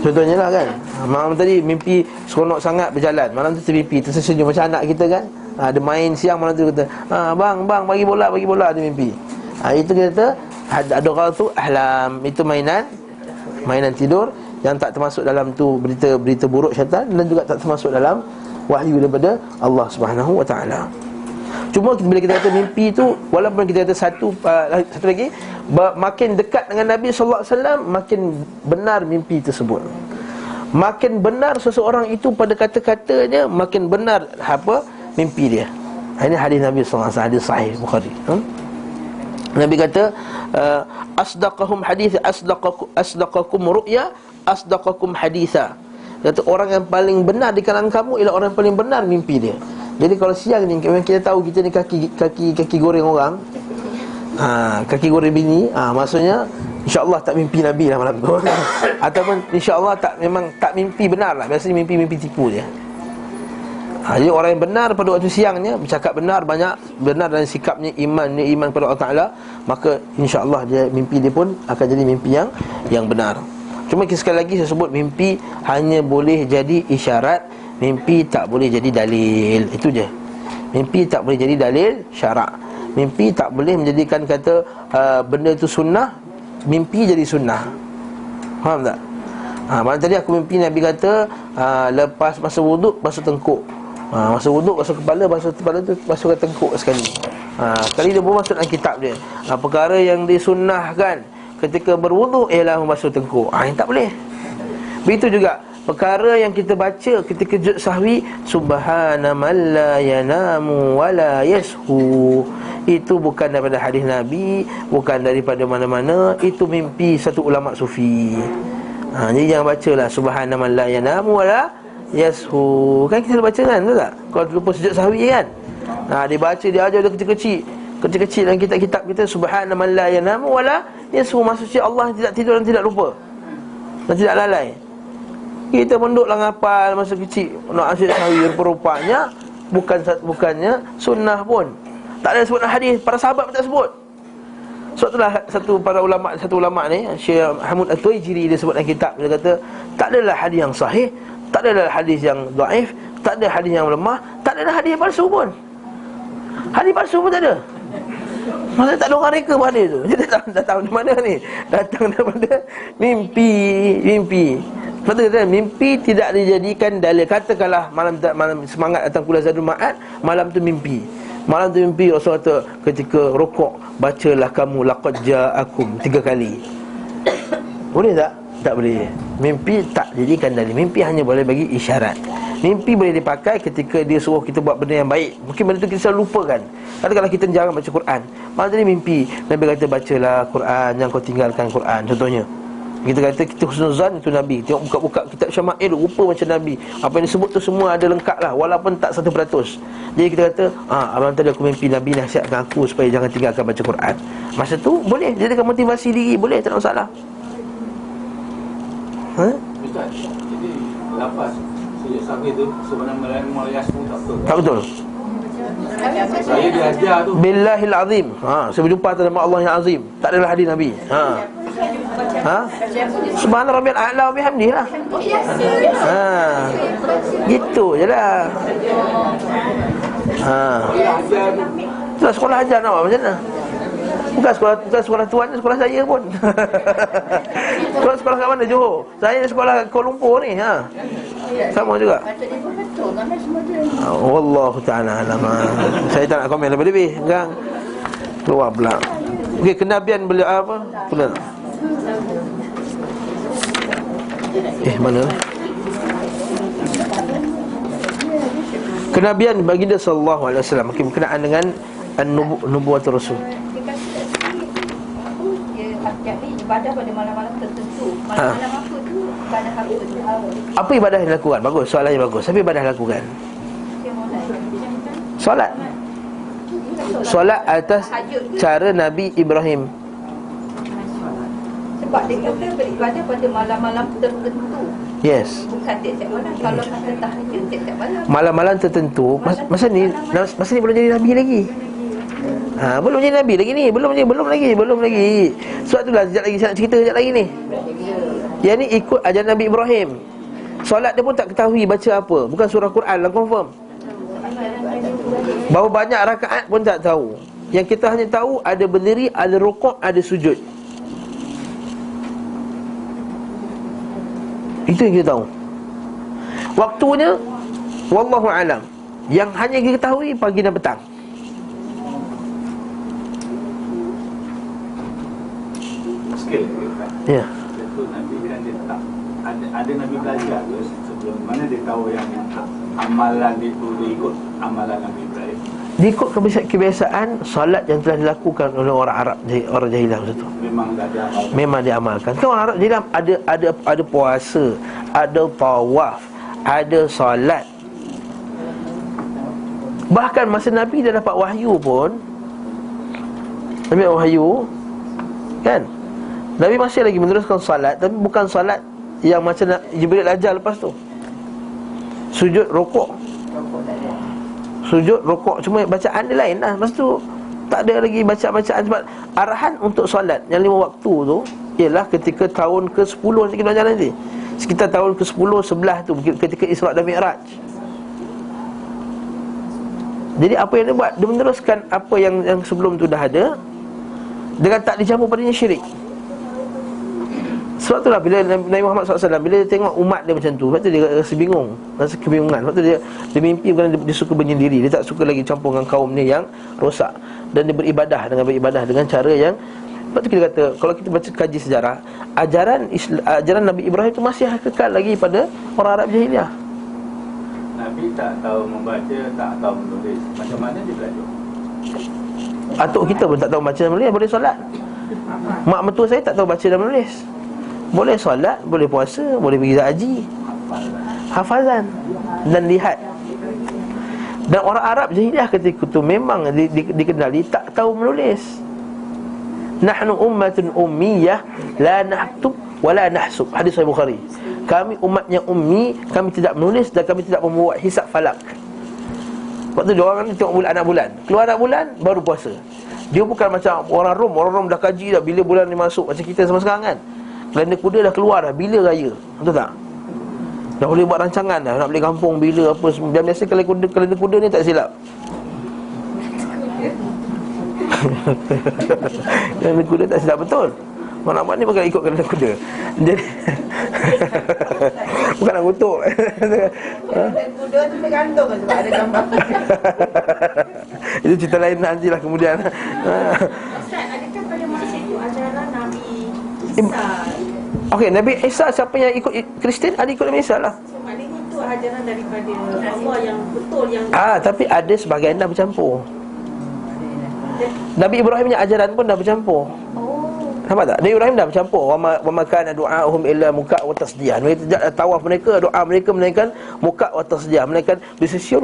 Contohnya lah kan. Malam tadi mimpi seronok sangat berjalan, malam tu termimpi tersenyum macam anak kita kan. Ada main siang, malam tu kata bang bagi bola, ada mimpi. Itu kita kata Adghasu ahlam, itu mainan tidur yang tak termasuk dalam tu berita buruk syaitan, dan juga tak termasuk dalam wahyu daripada Allah Subhanahu wa taala. Cuma bila kita kata mimpi tu, walaupun kita kata satu lagi, makin dekat dengan Nabi sallallahu alaihi wasallam, makin benar mimpi tersebut. Makin benar seseorang itu pada kata-katanya, makin benar mimpi dia. Ini hadis Nabi sallallahu alaihi wasallam, hadis sahih Bukhari. Nabi kata, asdaqahum hadith, asdaqakum ru'ya, asdaqakum haditha. Kata orang yang paling benar di kalangan kamu ialah orang yang paling benar mimpi dia. Jadi kalau siang ni kita tahu kita ni kaki goreng orang, kaki goreng bini, maksudnya insya-Allah tak mimpi Nabi lah malam tu. Ataupun insya-Allah memang tak mimpi benar lah. Biasanya mimpi tipu dia. Jadi orang yang benar pada waktu siangnya, bercakap benar, banyak benar dalam sikapnya, iman pada Allah Ta'ala, maka insya-Allah mimpi dia pun akan jadi mimpi yang benar. Cuma sekali lagi saya sebut, mimpi hanya boleh jadi isyarat, mimpi tak boleh jadi dalil. Itu je. Mimpi tak boleh jadi dalil syarak. Mimpi tak boleh menjadikan kata benda itu sunnah, mimpi jadi sunnah. Faham tak? Malam tadi aku mimpi Nabi kata lepas masa wuduk basuh tengkuk. Masa wuduk basuh kepala, basuh kepala tu basuh ke tengkuk sekali. Sekali dia pun masuk dalam kitab dia. Perkara yang disunnahkan ketika berwuduk ialah membasuh tengkuk. Ini tak boleh. Begitu juga perkara yang kita baca ketika sujud sahwi, subhana man la yanamu wa la yashu, itu bukan daripada hadis Nabi, bukan daripada mana-mana, itu mimpi satu ulama sufi. Jadi jangan bacalah subhana man la yanamu wa la yashu. Kan kita baca kan, betul tak? Kalau lupa sujud sahwi kan, dia baca, dia ajar dia kecil-kecil dalam kitab-kitab kita, subhana man la yanamu wa la yashu, maksudnya Allah tidak tidur dan tidak lupa dan tidak lalai. Kita menduklah ngapal masa kecil nak asyik sahwi, rupanya bukannya sunnah pun. Tak ada sebut hadis, para sahabat pun tak sebut. Sebab itulah satu ulama ni, Syekh Hamud At-Tuwaijiri, dia sebut dalam kitab, dia kata tak adalah hadis yang sahih, tak adalah hadis yang dhaif, tak ada hadis yang lemah, tak ada hadis palsu pun. Hadis palsu pun tak ada. Maksudnya tak ada orang reka pada tu. Dia datang dari mana ni? Datang daripada mimpi. Betul kan? Mimpi tidak dijadikan dalil. Katakanlah malam semangat datang kuliah Zadul Ma'ad, malam tu mimpi. Malam tu mimpi Rasul kata ketika rukuk, bacalah kamu laqad ja'akum 3 kali. Boleh tak? Tak boleh. Mimpi tak jadikan dalil. Mimpi hanya boleh bagi isyarat. Mimpi boleh dipakai ketika dia suruh kita buat benda yang baik. Mungkin benda tu kita selalu lupakan. Katakanlah kita jarang baca Quran, malam tadi mimpi Nabi kata bacalah Quran, jangan kau tinggalkan Quran, contohnya. Kita kata kita husnuzan itu Nabi. Tengok buka-buka kitab Syama'il, rupa macam Nabi. Apa yang disebut tu semua ada lengkap lah, walaupun tak 100%. Jadi kita kata, abang tadi aku mimpi Nabi nasihatkan aku supaya jangan tinggalkan baca Quran. Masa tu boleh jadikan motivasi diri, boleh, tak ada masalah. Ustaz, jadi lapas sujud sahwi tu sebenarnya melayas pun tak betul. Tak betul. Saya diajar tu Billahil azim. Saya berjumpa atas nama Allah yang azim. Tak adalah hadis Nabi. Subhana rabbiyal a'la wa bihamdihi lah. Gitu je lah. Itulah sekolah ajar nak buat macam mana? Bukan sekolah tuan ni, sekolah saya pun. Sekolah kat mana? Johor. Saya sekolah Kuala Lumpur ni. Sama juga. Wallahu ta'ala alam. Saya tak nak komen lebih-lebih. Enggak. Keluar pula. Okey, kenabian beliau apa? Pula. Mana? Kenabian baginda sallallahu alaihi wasallam berkenaan dengan nubuwat Rasul. Ibadah pada malam-malam tertentu. Malam-malam apa tu? Ibadah apa tu? Apa ibadah yang dilakukan? Bagus, soalannya bagus. Apa ibadah dilakukan? Solat atas cara Nabi Ibrahim. Sebab dia kata beribadah pada malam-malam tertentu. Yes. Bukan tiap-tiap malam. Kalau kata tahajud tiap-tiap malam. Malam-malam tertentu. Masa ni belum jadi Nabi lagi. Belum jadi Nabi lagi ni. Belum lagi. Sebab itulah sekejap lagi saya nak cerita sekejap lagi ni. Yang ni ikut ajaran Nabi Ibrahim. Solat dia pun tak ketahui baca apa. Bukan surah Quran lah, confirm. Berapa banyak rakaat pun tak tahu. Yang kita hanya tahu ada berdiri, ada rukuk, ada sujud. Itu yang kita tahu. Waktunya wallahu alam. Yang hanya kita ketahui pagi dan petang. Skill. Ya. Itu Nabi kan dia tak ada Nabi belajar tu sebelum mana dia tahu yang amalan itu dia ikut amalan Nabi Ibrahim. Diikut kebiasaan solat yang telah dilakukan oleh orang Arab, orang jahiliah masa tu. Memang dah diamalkan. Memang diamalkan. Kan orang Arab jahiliah ada puasa, ada tawaf, ada solat. Bahkan masa Nabi dah dapat wahyu pun, Nabi dapat wahyu, kan? Nabi masih lagi meneruskan salat, tapi bukan salat yang macam Jibril ajar lepas tu. Sujud, rukuk. Sujud, rukuk, cuma bacaan dia lain lah. Lepas tu tak ada lagi bacaan-bacaan. Sebab arahan untuk salat yang 5 waktu tu ialah ketika tahun ke-10 nanti kita belajar nanti. Sekitar tahun ke-10, 11 tu, ketika Isra' dan Mi'raj. Jadi apa yang dia buat? Dia meneruskan apa yang sebelum tu dah ada, dengan tak dicampur padanya syirik. Sebab itulah bila Nabi Muhammad SAW, bila dia tengok umat dia macam tu, sebab tu dia rasa bingung, rasa kebingungan. Sebab tu dia mimpi bukan dia suka menyendiri. Dia tak suka lagi campur dengan kaum ni yang rosak. Dan dia beribadah dengan cara yang, sebab tu kita kata, kalau kita baca kaji sejarah, ajaran Nabi Ibrahim itu masih kekal lagi pada orang Arab jahiliah. Nabi tak tahu membaca, tak tahu menulis. Macam mana dia belajar? Atuk kita pun tak tahu baca dan menulis, boleh solat. Mak mertua saya tak tahu baca dan menulis, boleh solat, boleh puasa, boleh pergi haji, hafazan dan lihat. Dan orang Arab jahiliah ketika itu memang dikenali tak tahu menulis. Nahnu ummatun ummiyah la naktub wa la nahsub. Hadis Sahih Bukhari. Kami umat yang ummi, kami tidak menulis dan kami tidak membuat hisab falak. Waktu dia orang ni tengok bulan, anak bulan, keluar anak bulan baru puasa. Dia bukan macam orang Rom dah kaji dah bila bulan ni masuk, macam kita sama sekarang kan. Kalender kuda dah keluar dah, bila raya, betul tak? Dah boleh buat rancangan dah, nak beli kampung bila apa semua. Dan biasa kalender kuda ni tak silap. Kalender kuda tak silap betul. Mana nak buat ni bukan ikut kalender kuda. Jadi bukan nak kutuk. Kalender kuda tu tergantung sebab ada gambar. Itu cerita lain nantilah kemudian. Ustaz, adakah pada masa itu ajaran Nabi Isa? Okey, Nabi Isa siapa yang ikut Kristian ada ikut Nabi Isa lah. So, maknanya itu ajaran daripada Allah yang betul yang Tapi ada sebahagian dah bercampur. Nabi Ibrahim punya ajaran pun dah bercampur. Nampak tak? Nabi Ibrahim dah bercampur. Wa ma kana du'a'uhum illa muka' wa tasdiyah. Mereka tawaf mereka, doa mereka melainkan muka' wa tasdiyah, melainkan disesiur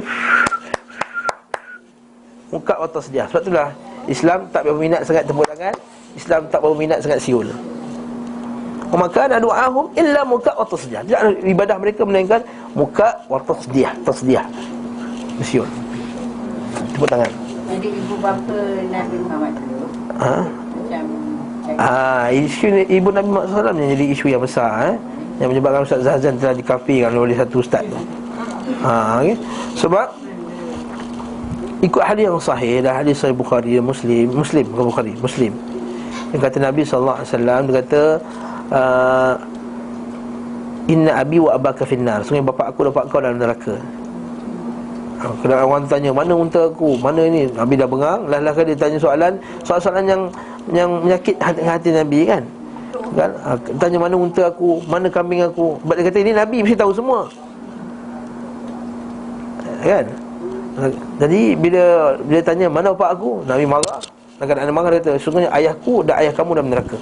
muka' wa tasdiyah. Sebab itulah Islam tak berminat sangat tepuk tangan, Islam tak berminat sangat siul. Wa ma kana du'a'uhum illa muka' wa tasdiyah. Tidak ibadah mereka melainkan muka' wa tasdiyah, siul. Tepuk tangan. Jadi ibu bapa Nabi Muhammad tu macam isu ni, ibu Nabi Muhammad SAW yang jadi isu yang besar yang menyebabkan Ustaz Zahzan telah dikafirkan oleh satu ustaz tu. Okay. Sebab ikut hadis yang sahih, dah hadis Sahih Bukhari, Muslim bukan Bukhari, Muslim. Yang kata Nabi SAW, dia kata inna abi wa abaka finnar. Sungguh bapa aku dan bapa kau dalam neraka. Kalau orang tanya mana unta aku, mana ni, Nabi dah bengang. Lah dia tanya soalan yang menyakit hati Nabi kan. Tanya mana unta aku, mana kambing aku. Sebab dia kata ini Nabi mesti tahu semua kan. Jadi bila tanya mana bapa aku, Nabi marah. Dan kadang-kadang marah dia kata sungguhnya ayahku dan ayah kamu dalam neraka.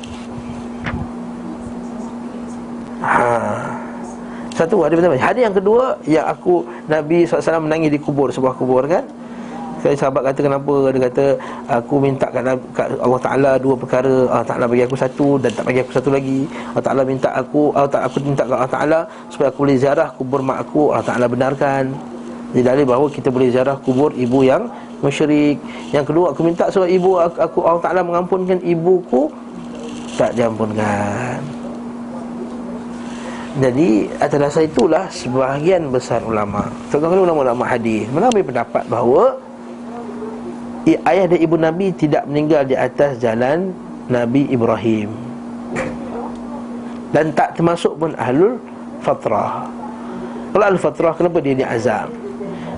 Satu hadis pertama. Hadis yang kedua, yang Nabi SAW menangis di kubur, sebuah kubur kan. Sekali sahabat kata kenapa, dia kata aku minta kat Allah Ta'ala dua perkara. Allah Ta'ala bagi aku satu dan tak bagi aku satu lagi. Allah Ta'ala minta aku minta kat Allah Ta'ala supaya aku boleh ziarah kubur mak aku. Allah Ta'ala benarkan. Jadi dalil bahawa kita boleh ziarah kubur ibu yang musyrik. Yang kedua, aku minta supaya ibu aku Allah Ta'ala mengampunkan ibuku, tak diampunkan. Jadi atas dasar itulah sebahagian besar ulama, terutama ulama-ulama hadis, mengambil pendapat bahawa ayah dan ibu Nabi tidak meninggal di atas jalan Nabi Ibrahim, dan tak termasuk pun ahlul fatrah. Kalau ahlul fatrah, kenapa dia diazab?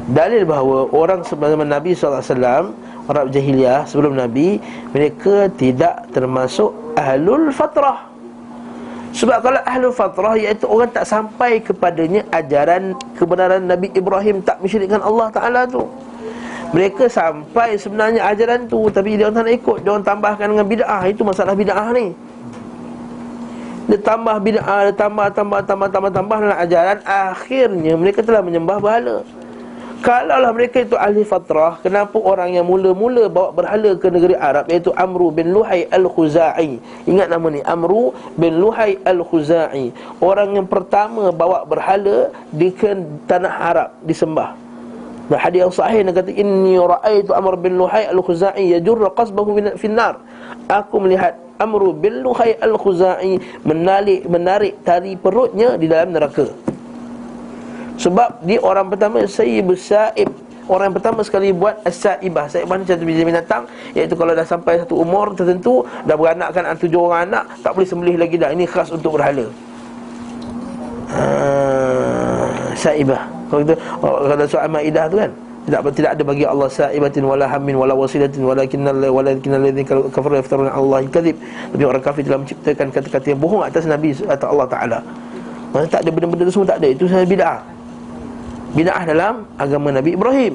Dalil bahawa orang sebelum Nabi SAW, orang jahiliah sebelum Nabi, mereka tidak termasuk ahlul fatrah. Sebab kalau ahlul fatrah, iaitu orang tak sampai kepadanya ajaran kebenaran Nabi Ibrahim, tak mensyirikkan Allah Ta'ala tu. Mereka sampai sebenarnya ajaran tu, tapi dia orang tak nak ikut, dia orang tambahkan dengan bid'ah. Itu masalah bid'ah ni. Dia tambah bid'ah, dia tambah dalam ajaran. Akhirnya mereka telah menyembah berhala. Kalaulah mereka itu ahli fatrah, kenapa orang yang mula-mula bawa berhala ke negeri Arab, iaitu Amru bin Luhai al-Khuza'i. Ingat nama ni, Amru bin Luhai al-Khuza'i. Orang yang pertama bawa berhala di tanah Arab disembah. Dan hadis yang sahih dia kata, inni ra'aitu Amr bin Luhai al-Khuza'i yajurru qasbahu fin nar. Aku melihat Amru bin Luhai al-Khuza'i menarik tali perutnya di dalam neraka. Sebab dia orang pertama sayyibus sa'ib, orang yang pertama sekali buat as-sa'ibah. Sa'ibah ni satu jenis binatang, iaitu kalau dah sampai satu umur tertentu, dah beranakkan 7 orang anak, tak boleh sembelih lagi dah. Ini khas untuk berhala. Sa'ibah. Kalau kita, kalau surah Al-Maidah tu kan, tidak ada bagi Allah sa'ibatin wala hammin wala wasilatin walakinnal ladzina kafaru yaftaruna 'ala Allahi kadzib. Tapi orang kafir telah menciptakan kata-kata yang bohong atas Nabi atau Allah Ta'ala. Maksudnya tak ada benda-benda tu semua, tak ada. Itu sahaja bid'ah. Bid'ah dalam agama Nabi Ibrahim.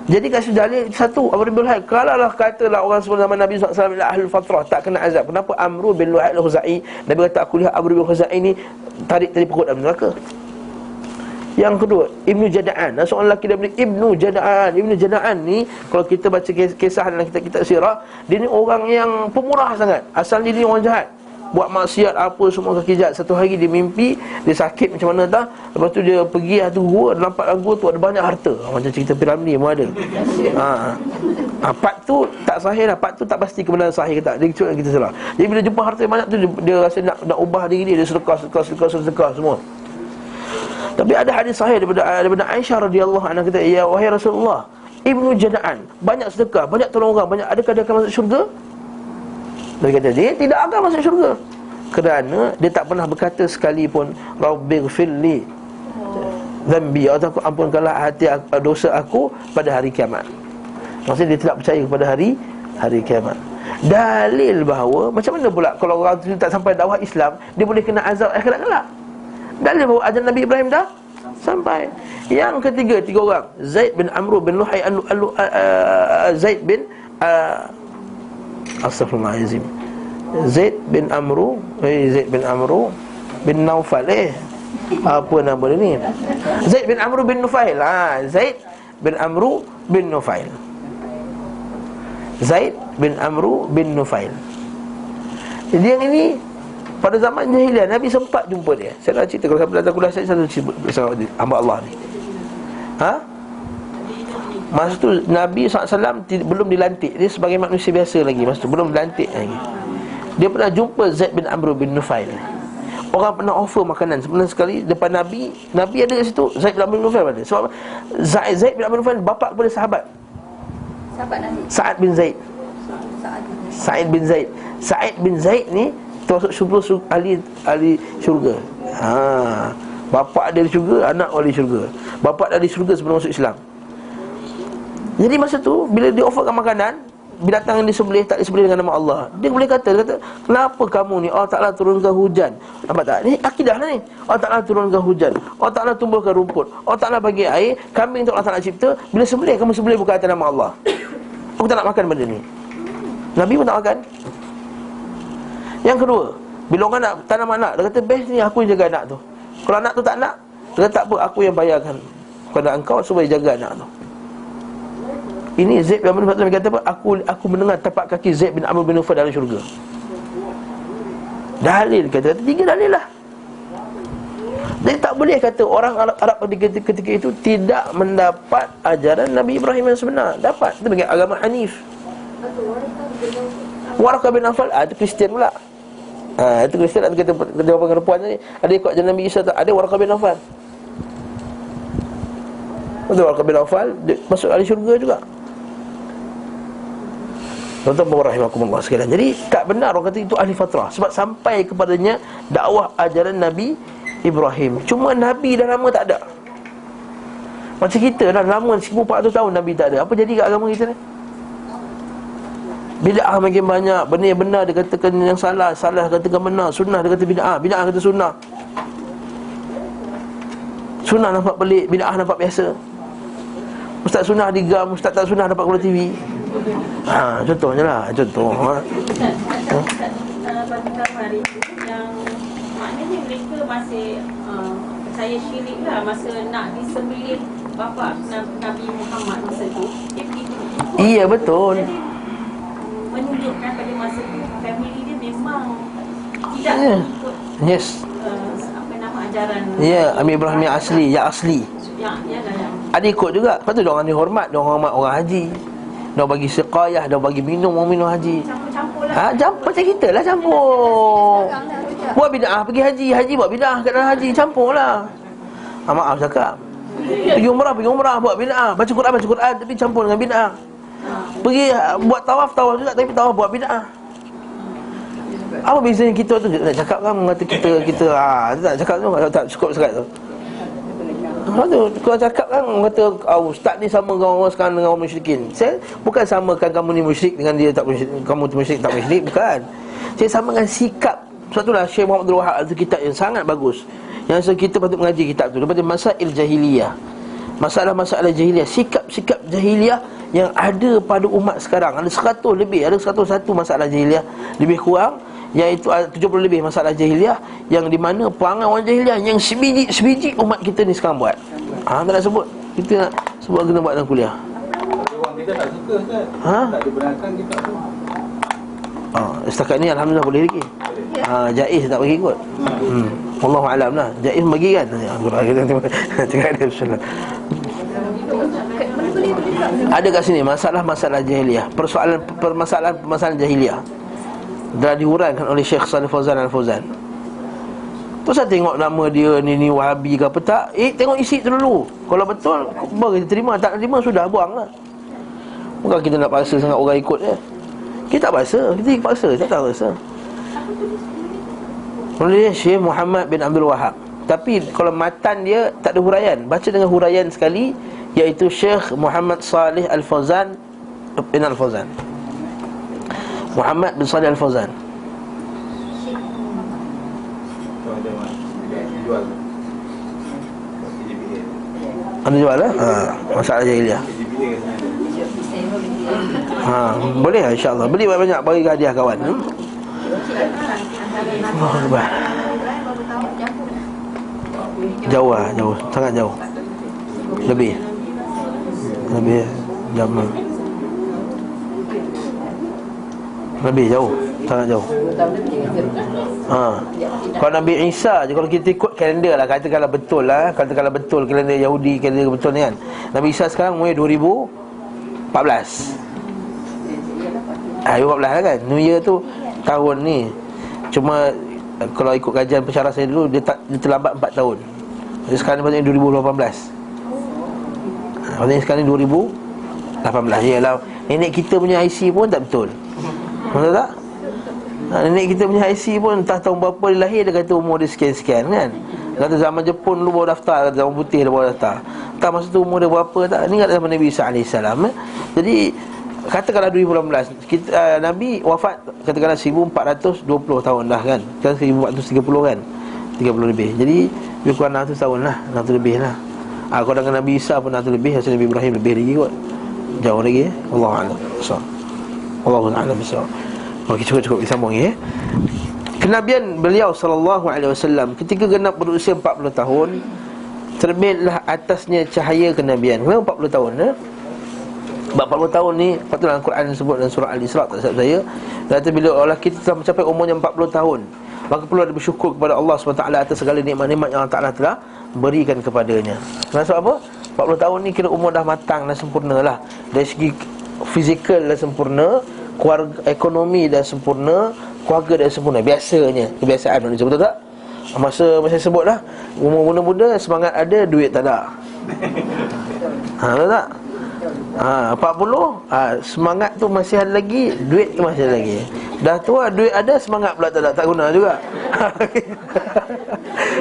Jadi kasih dalil satu, Amr bin Luhai. Kalaulah katalah orang sebelum zaman Nabi SAW adalah ahlul fatrah, tak kena azab. Kenapa Amru bin Luhai al-Khuza'i, Nabi kata aku lihat Amru bin Khuza'i ni tarik tali perut dalam neraka. Yang kedua, Ibnu Jada'an, seorang lelaki daripada Ibnu Jada'an. Ibnu Jada'an ni, kalau kita baca kisah dalam kitab-kitab sirah, dia ni orang yang pemurah sangat. Asal dia ni orang jahat, buat maksiat apa semua, kaki jahat. Satu hari dia mimpi, dia sakit macam mana tak. Lepas tu dia pergi satu gua, nampak dalam gua tu ada banyak harta. Macam cerita Piramli pun ada. Part tu tak sahih lah. Part tu tak pasti kebenaran sahih ke tak. Dia cakap kita salah. Jadi bila jumpa harta banyak tu, dia rasa nak ubah diri dia sedekah semua. Tapi ada hadis sahih daripada Aisyah radhiyallahu anha, kata, ya wahai Rasulullah, Ibnu Jada'an banyak sedekah, banyak tolong orang, banyak, adakah dia akan masuk syurga? Dia kata dia tidak akan masuk syurga, kerana dia tak pernah berkata sekalipun Rabbighfirli dhanbi, atau ampunkanlah dosa aku pada hari kiamat. Maksudnya dia tidak percaya kepada hari kiamat. Dalil bahawa macam mana pula kalau orang tu tak sampai dakwah Islam, dia boleh kena azab akhirat kelak. Dalil bahawa ajaran Nabi Ibrahim dah sampai. Yang ketiga, 3 orang, Zaid bin Amru bin Luhai Zaid bin Astaghfirullahalazim. Zaid bin Amru bin Naufal. Apa nama dia ni? Zaid bin Amru bin Nufail. Zaid bin Amru bin Nufail. Zaid bin Amru bin Nufail. Jadi yang ini pada zaman jahiliah Nabi sempat jumpa dia. Saya nak cerita, kalau saya belajar kuliah saya selalu cerita hamba Allah ni. Masa tu Nabi SAW belum dilantik. Dia sebagai manusia biasa lagi. Masa tu belum dilantik lagi. Dia pernah jumpa Zaid bin Amru bin Nufail. Orang pernah offer makanan sebenarnya sekali depan Nabi. Nabi ada kat situ, Zaid bin Amru bin Nufail ada. Sebab Zaid bin Amru bin Nufail bapa kepada sahabat Nabi, Sa'ad bin Zaid. Sa'id bin Zaid ni termasuk 10 ahli syurga. Bapa dia di syurga, anak ahli syurga. Bapa dia di syurga sebelum masuk Islam. Jadi masa tu bila dia offerkan makanan, binatang yang disembelih tak disembelih dengan nama Allah, dia boleh kata, kenapa kamu ni Allah Ta'ala turunkan hujan? Nampak tak? Ni akidah lah ni. Allah Ta'ala turunkan hujan, Allah Ta'ala tumbuhkan rumput, Allah Ta'ala bagi air, kambing tu Allah Ta'ala cipta. Bila sembelih, kamu sembelih bukan atas nama Allah. Aku tak nak makan benda ni. Nabi pun tak makan. Yang kedua, bila orang nak tanam anak, dia kata, best ni aku yang jaga anak tu. Kalau anak tu tak nak, dia kata tak apa, aku yang bayarkan kepada engkau supaya jaga anak tu. Ini Zaid bin Amr bin Nufail kata apa? Aku mendengar tapak kaki Zaid bin Amr bin Nufail dalam syurga. Dalil kata 3 dalil lah. Jadi tak boleh kata orang Arab ketika itu tidak mendapat ajaran Nabi Ibrahim yang sebenar. Dapat. Itu bagi agama Hanif. Waraqah bin Nawfal, itu Kristian pula. Itu Kristian, ada kata perempuan ni ada ikut ajaran Nabi Isa tak? Ada Waraqah bin Nawfal. Betul, Waraqah bin Nawfal masuk ahli syurga juga. Tuan-tuan rahimakumullah sekalian. Jadi tak benar orang kata itu ahli fatrah, sebab sampai kepadanya dakwah ajaran Nabi Ibrahim. Cuma Nabi dah lama tak ada. Macam kita dah lama 1400 tahun Nabi tak ada. Apa jadi kat agama kita ni? Bid'ah makin banyak. Benda yang benar dia katakan yang salah, salah katakan benar, sunnah dia kata bid'ah, bid'ah kata sunnah. Sunnah nampak pelik, bid'ah nampak biasa. Ustaz sunnah digam, ustaz tak sunnah dapat keluar TV. Contohnya lah, contoh. Bagi gambar itu yang maknanya mereka masih percaya syirik lah masa nak disembelih bapa Nabi Muhammad masa tu. Dia begitu. Iya betul. Jadi menunjukkan pada masa tu family dia memang tidak ikut apa nama ajaran. Ya, Amir Ibrahim yang asli, yang asli. Yang ada ikut juga. Lepas tu diorang dihormat, diorang hormat orang haji. Diorang bagi siqayah, diorang bagi minum orang minum haji. campur-campur lah. Campur macam kita lah campur. Buat bid'ah pergi haji, haji buat bid'ah kat dalam haji, campur lah. Maaf cakap. Pergi umrah buat bid'ah. Baca Quran tapi campur dengan bid'ah. Pergi buat tawaf juga tapi tawaf buat bid'ah. Apa bezanya kita tu? Nak cakap kan mengata kita tak cakap tu, tak cukup sangat tu. Kau cakap kan kata ustaz ni sama dengan orang sekarang dengan orang musyrikin. Saya bukan samakan kamu ni musyrik dengan dia tak musyrik, kamu tu musyrik tak musyrik, bukan. Saya samakan sikap. Sebab itulah Syekh Muhammad Abdul Wahab ada kitab yang sangat bagus. Yang kita patut mengaji kitab tu daripada Masail Jahiliyah. Masalah-masalah jahiliyah, sikap-sikap jahiliyah yang ada pada umat sekarang. Ada 100 lebih, ada 101 masalah jahiliyah lebih kurang, iaitu 70 lebih masalah jahiliyah yang di mana perangai orang jahiliyah yang sebiji umat kita ni sekarang buat. Tak nak sebut. Kita nak sebut kena buat dalam kuliah. Orang kita tak suka kan? Tak dibenarkan kita tu. Setakat ni alhamdulillah boleh lagi. Jaiz tak bagi ikut. Wallahu alam lah. Jaiz bagi kan. Cakap dia bismillah. Ada kat sini masalah-masalah jahiliyah, permasalahan jahiliyah dah diuraikan oleh Syekh Shalih Fauzan Al-Fauzan. Tu saya tengok nama dia ni Wahabi ke apa tak. Tengok isi tu dulu. Kalau betul baru kita terima, tak terima sudah buang lah. Bukan kita nak paksa sangat orang ikut je. Kita tak paksa, kita paksa, kita tak paksa. Oleh Syekh Muhammad bin Abdul Wahab. Tapi kalau matan dia tak ada huraian, baca dengan huraian sekali, iaitu Syekh Muhammad Salih Al-Fauzan bin Al-Fauzan. Muhammad bin Salih Al-Fauzan. Ada jual lah? Masalah jahiliah. Boleh lah insyaAllah. Beli banyak-banyak, bagi hadiah kawan. Allah Akbar. Jauh lah, jauh, sangat jauh. Lebih jam. Lebih jauh, sangat jauh. Kalau Nabi Isa je, kalau kita ikut kalender lah, katakanlah betul kalender Yahudi, kalender betul ni kan. Nabi Isa sekarang umur 2014. 2014 lah kan. New Year tu tahun ni. Cuma kalau ikut kajian pensyarah saya dulu, dia terlambat 4 tahun. Jadi sekarang patutnya 2018. Patutnya sekarang ni 2018. Yalah, nenek kita punya IC pun tak betul. Betul tak? Nenek kita punya IC pun entah tahun berapa dia lahir, dia kata umur dia sekian-sekian kan. Dia kata zaman Jepun dulu baru daftar, kata zaman putih dia baru daftar. Tak masa tu umur dia berapa tak. Ni kat zaman Nabi Isa AS. Jadi katakanlah 2018 kita, Nabi wafat katakanlah 1420 tahun dah kan. Kan 1430 kan, 30 lebih. Jadi lebih kurang 600 tahun lah, 600 lebih lah. Kalau dengan Nabi Isa pun 600 lebih, Nabi Ibrahim lebih lagi kot. Jauh lagi Allahu a'lam. Allahu a'lam bissawab. Okey, cukup kita sambung ya. Kenabian beliau sallallahu alaihi wasallam ketika genap berusia 40 tahun, terbitlah atasnya cahaya kenabian. Kenapa 40 tahun ya? 40 tahun ni patutlah Al-Quran sebut dalam surah Al-Isra, tak silap saya. Kata bila Allah kita telah mencapai umurnya 40 tahun, maka perlu ada bersyukur kepada Allah SWT atas segala nikmat-nikmat yang Allah Ta'ala telah berikan kepadanya. Maksud apa? 40 tahun ni kira umur dah matang, dah sempurna lah. Dari segi fizikal dah sempurna, keluarga, ekonomi dah sempurna, keluarga dah sempurna. Biasanya, kebiasaan manusia, betul tak? Masa saya sebut lah, umur muda-muda semangat ada, duit tak ada. Betul tak? 40, semangat tu masih ada lagi, duit tu masih ada lagi. Dah tua, duit ada, semangat pula tak guna juga.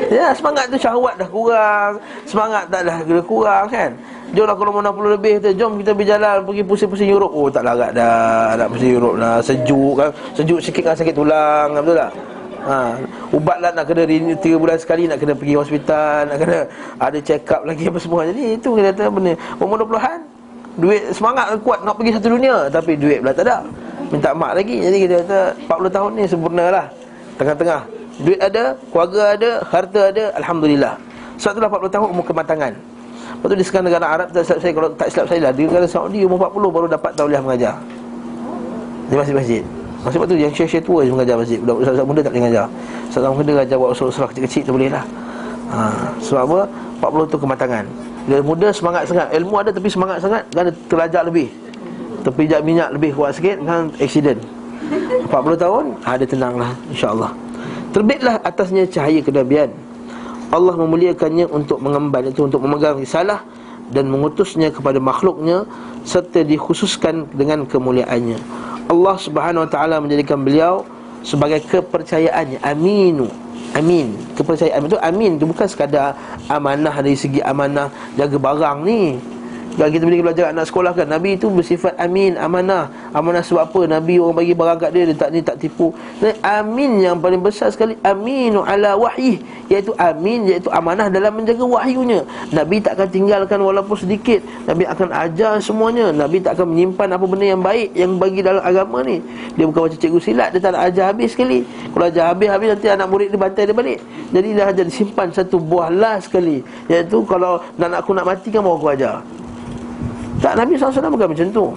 Ya, semangat tu syahwat dah kurang, semangat tak dah kurang kan. Jomlah kalau mau 60 lebih tu, jom kita berjalan pergi pusing-pusing Europe. Oh tak larat dah, nak pusing Europe dah, sejuk kan. Sejuk sikit kan sakit tulang, betul tak? Ubat lah nak kena 3 bulan sekali, nak kena pergi hospital, nak kena ada check up lagi apa semua. Jadi itu kita kata benda umur 20-an, duit semangat kuat nak pergi satu dunia, tapi duit pula tak ada, minta mak lagi. Jadi kita kata 40 tahun ni sempurna lah, tengah-tengah. Duit ada, keluarga ada, harta ada, alhamdulillah. Sebab itulah 40 tahun umur kematangan. Lepas tu di sekarang negara Arab, tak silap saya, kalau tak silap saya lah, di negara Saudi umur 40 baru dapat tauliah mengajar di masjid-masjid. Maksud tu yang syekh-syekh tua je mengajar masjid. Budak-budak muda tak boleh mengajar. Seorang muda ajar buat usul-usul kecil-kecil tu boleh lah. Sebab apa? 40 tu kematangan. Dia muda semangat sangat, ilmu ada tapi semangat sangat, kan terlajak lebih, terpijak minyak lebih kuat sikit, kan accident. 40 tahun, dia tenang lah, insya-Allah. Terbitlah atasnya cahaya kenabian. Allah memuliakannya untuk mengemban, itu untuk memegang risalah dan mengutusnya kepada makhluknya, serta dikhususkan dengan kemuliaannya. Allah Subhanahu Wa Taala menjadikan beliau sebagai kepercayaannya. Aminu, amin. Kepercayaan itu amin, itu bukan sekadar amanah dari segi amanah jaga barang ni. Kalau kita boleh belajar anak sekolah kan, Nabi itu bersifat amin, amanah. Amanah sebab apa? Nabi orang bagi barang kat dia, dia tak tipu. Dan amin yang paling besar sekali, aminu ala wahyi, iaitu amin, iaitu amanah dalam menjaga wahyunya. Nabi tak akan tinggalkan walaupun sedikit. Nabi akan ajar semuanya. Nabi tak akan menyimpan apa benda yang baik yang bagi dalam agama ni. Dia bukan macam cikgu silat, dia tak nak ajar habis sekali. Kalau ajar habis nanti anak murid dia bantai dia balik. Jadi dah ajar disimpan satu buah last sekali, iaitu kalau aku nak mati kan baru aku ajar. Tak, Nabi SAW bukan macam tu.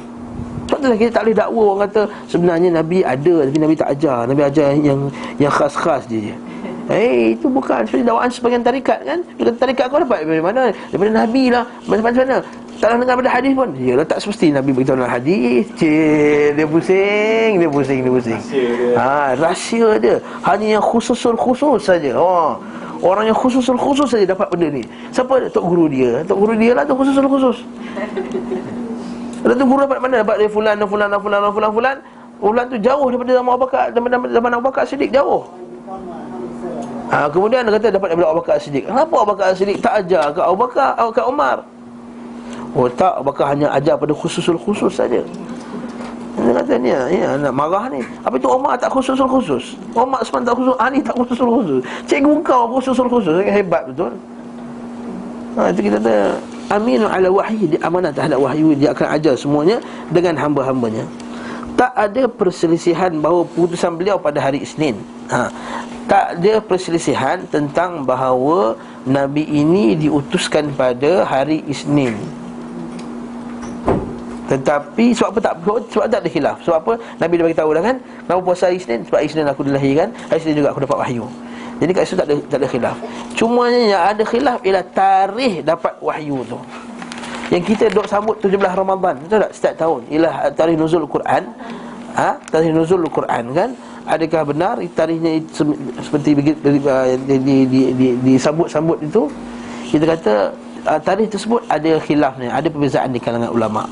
Sebab tu kita tak boleh dakwa orang kata sebenarnya Nabi ada tapi Nabi tak ajar. Nabi ajar yang khas-khas je. Itu bukan. Seperti dakwaan sebagian tarikat kan. Dia kata tarikat kau dapat dari mana? Daripada Nabi lah. Macam mana? Tak nak dengar pada hadis pun. Yalah, tak semesti Nabi beritahu dalam hadis. Dia pusing. Rahsia dia hanya yang khusus saja. Orang yang khusus saja dapat benda ni. Siapa? Tok guru dia. Tok guru dia lah tu khusus. Lalu tu guru dapat mana? Dapat dari fulan. Fulan tu jauh daripada zaman Abu Bakar, zaman Abu Bakar Siddiq jauh. Kemudian dia kata dapat daripada Abu Bakar Siddiq. Kenapa Abu Bakar Siddiq tak ajar ke Abu Bakar atau ke Umar? Tak, Abu Bakar hanya ajar pada khusus saja. Dia kata ni, nak marah ni. Apa itu Umar tak khusus? Umar Osman tak khusus, Ali tak khusus. Cikgu kau khusus. Hebat betul. Itu kita kata aminu ala wahyi, dia amanah terhadap wahyu. Dia akan ajar semuanya dengan hamba-hambanya. Tak ada perselisihan bahawa putusan beliau pada hari Isnin. Tak ada perselisihan tentang bahawa Nabi ini diutuskan pada hari Isnin. Tetapi sebab tak ada khilaf. Sebab apa? Nabi dah bagi tahu dah kan, kenapa puasa hari Isnin? Sebab hari Isnin aku dilahirkan, hari Isnin juga aku dapat wahyu. Jadi kat situ tak ada khilaf. Cuma yang ada khilaf ialah tarikh dapat wahyu tu. Yang kita duk sambut 17 Ramadan, betul tak? Setiap tahun ialah tarikh nuzul Quran. Tarikh nuzul Quran kan? Adakah benar tarikhnya seperti disambut-sambut itu? Kita kata tarikh tersebut ada khilafnya, ada perbezaan di kalangan ulama.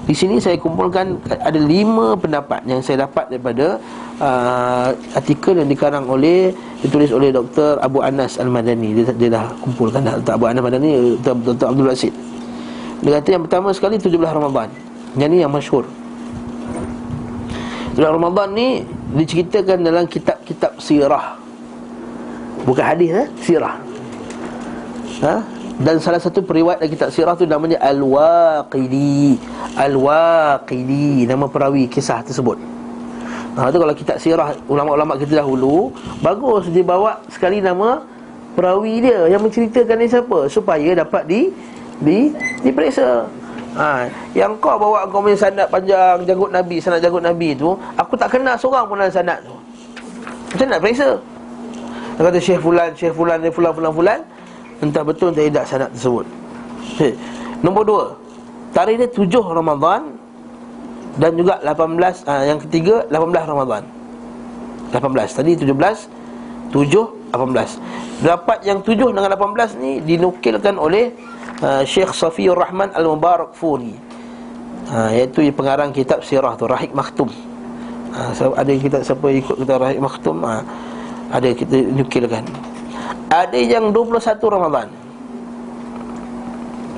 Di sini saya kumpulkan ada 5 pendapat yang saya dapat daripada artikel yang ditulis oleh Dr. Abu Anas Al-Madani. Dia dah kumpulkan dah. Dr. Abu Anas Al-Madani, Dr. Abdul Basit. Dia kata yang pertama sekali 17 Ramadan. Yang ni yang masyhur. 17 Ramadan ni diceritakan dalam kitab-kitab sirah. Bukan hadis, sirah. Dan salah satu periwayat dalam kitab sirah tu namanya Al-Waqidi. Al-Waqidi, nama perawi kisah tersebut. Tu kalau kitab sirah ulama-ulama kita dahulu, bagus dia bawa sekali nama perawi dia yang menceritakan ni siapa, supaya dapat diperiksa. Yang kau bawa kau punya sanad panjang sanad janggut Nabi tu, aku tak kenal seorang pun dalam sanad tu. Macam nak periksa? Dia kata Syekh fulan, entah betul entah tidak sanad tersebut. Nombor 2, tarikh dia 7 Ramadan dan juga 18, yang ketiga 18 Ramadan. 18 tadi 17, 7, 18. Dapat yang 7 dengan 18 ni dinukilkan oleh Syekh Safiyur Rahman Al-Mubarakfuri. Iaitu pengarang kitab sirah tu, Rahik Maktum. So, ada kita siapa ikut kita Rahik Maktum, ada kita nukilkan. Ada yang 21 Ramadan.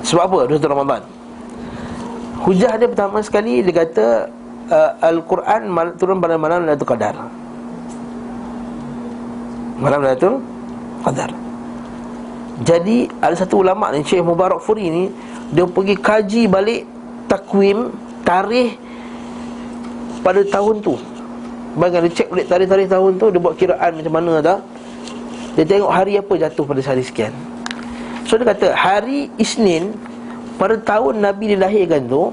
Sebab apa 21 Ramadan? Hujah dia pertama sekali, dia kata Al-Quran turun pada malam Lailatul Qadar. Malam Lailatul Qadar. Jadi ada satu ulama ni, Syekh Mubarak Furi ni, dia pergi kaji balik takwim, tarikh pada tahun tu. Bayangkan dia cek balik tarikh-tarikh tahun tu, dia buat kiraan macam mana dah. Dia tengok hari apa jatuh pada hari sekian. So dia kata hari Isnin pada tahun Nabi dilahirkan tu,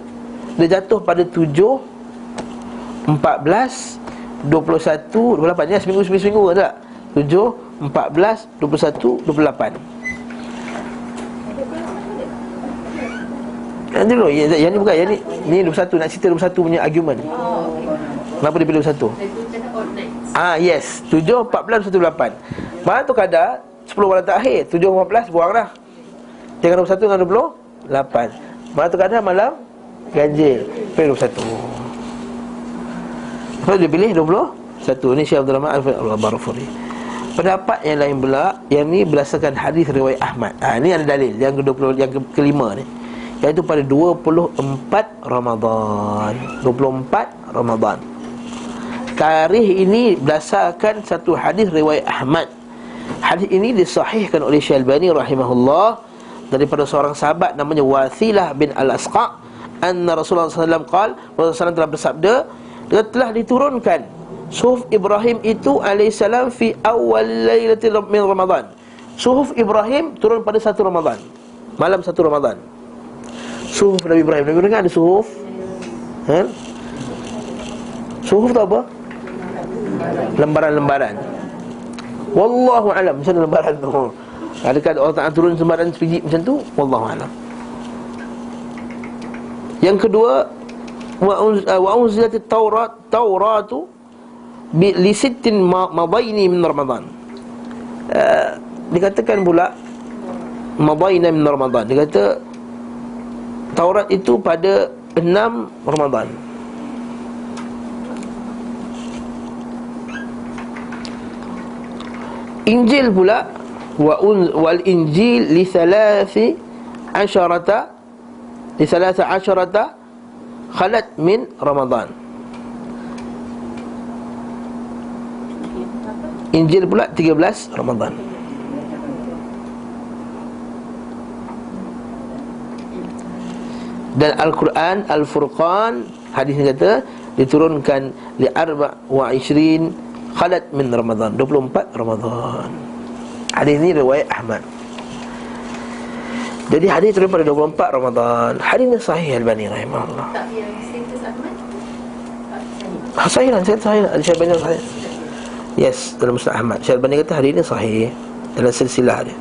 dia jatuh pada 7, 14, 21, 28 ya, seminggu tak? 7, 14, 21, 28. Yang dulu, yang ni bukan, yang ni 21, nak cerita 21 punya argument. Kenapa dia pilih 21? Yes, 7, 14, 18. Malam tu kadar 10 malam terakhir, 7, 14 buang dah. Tinggal 21 dengan 28. Malam tu kadar malam ganjil, pilih 21. Lepas dia pilih 21. Ni Syekh Abdul Rahman Al-Barafuri. Pendapat yang lain pula, yang ni berdasarkan hadis riwayat Ahmad. Ni ada dalil yang ke-20, yang kelima ni, iaitu pada 24 Ramadan. 24 Ramadan. Tarikh ini berdasarkan satu hadis riwayat Ahmad. Hadis ini disahihkan oleh Syekh Albani rahimahullah daripada seorang sahabat namanya Wathilah bin Al-Asqa, anna Rasulullah SAW qala, Rasulullah SAW telah bersabda, dia telah diturunkan Suhuf Ibrahim itu alaihissalam fi awal lailatul min Ramadan. Suhuf Ibrahim turun pada 1 Ramadan, malam 1 Ramadan. Suhuf Nabi Ibrahim. Nabi Ibrahim ada suhuf. Suhuf tu apa? Lembaran-lembaran. Wallahu alam, macam mana lembaran tu? Adakah Allah Ta'ala turun lembaran sebiji macam tu? Wallahu alam. Yang kedua, wa unzilatit Tauratu li sittin madaini min Ramadan. Dikatakan pula madaina min Ramadan. Dia kata Taurat itu pada 6 Ramadan. Injil pula wal Injil li 13 khalat min Ramadan. Injil pula 13 Ramadan. Dan Al-Quran Al-Furqan, hadis ni kata diturunkan li 24 khalat min Ramadan, 24 Ramadan. Hadis ni riwayat Ahmad. Jadi hadis turun pada 24 Ramadan. Hadis ni sahih Albani rahimahullah. Tak yang status Ahmad? Sahih lah, sahih lah. Syekh Albani sahih. Yes, dalam Musnad Ahmad. Syekh Albani kata hadis ni sahih dalam silsilah dia.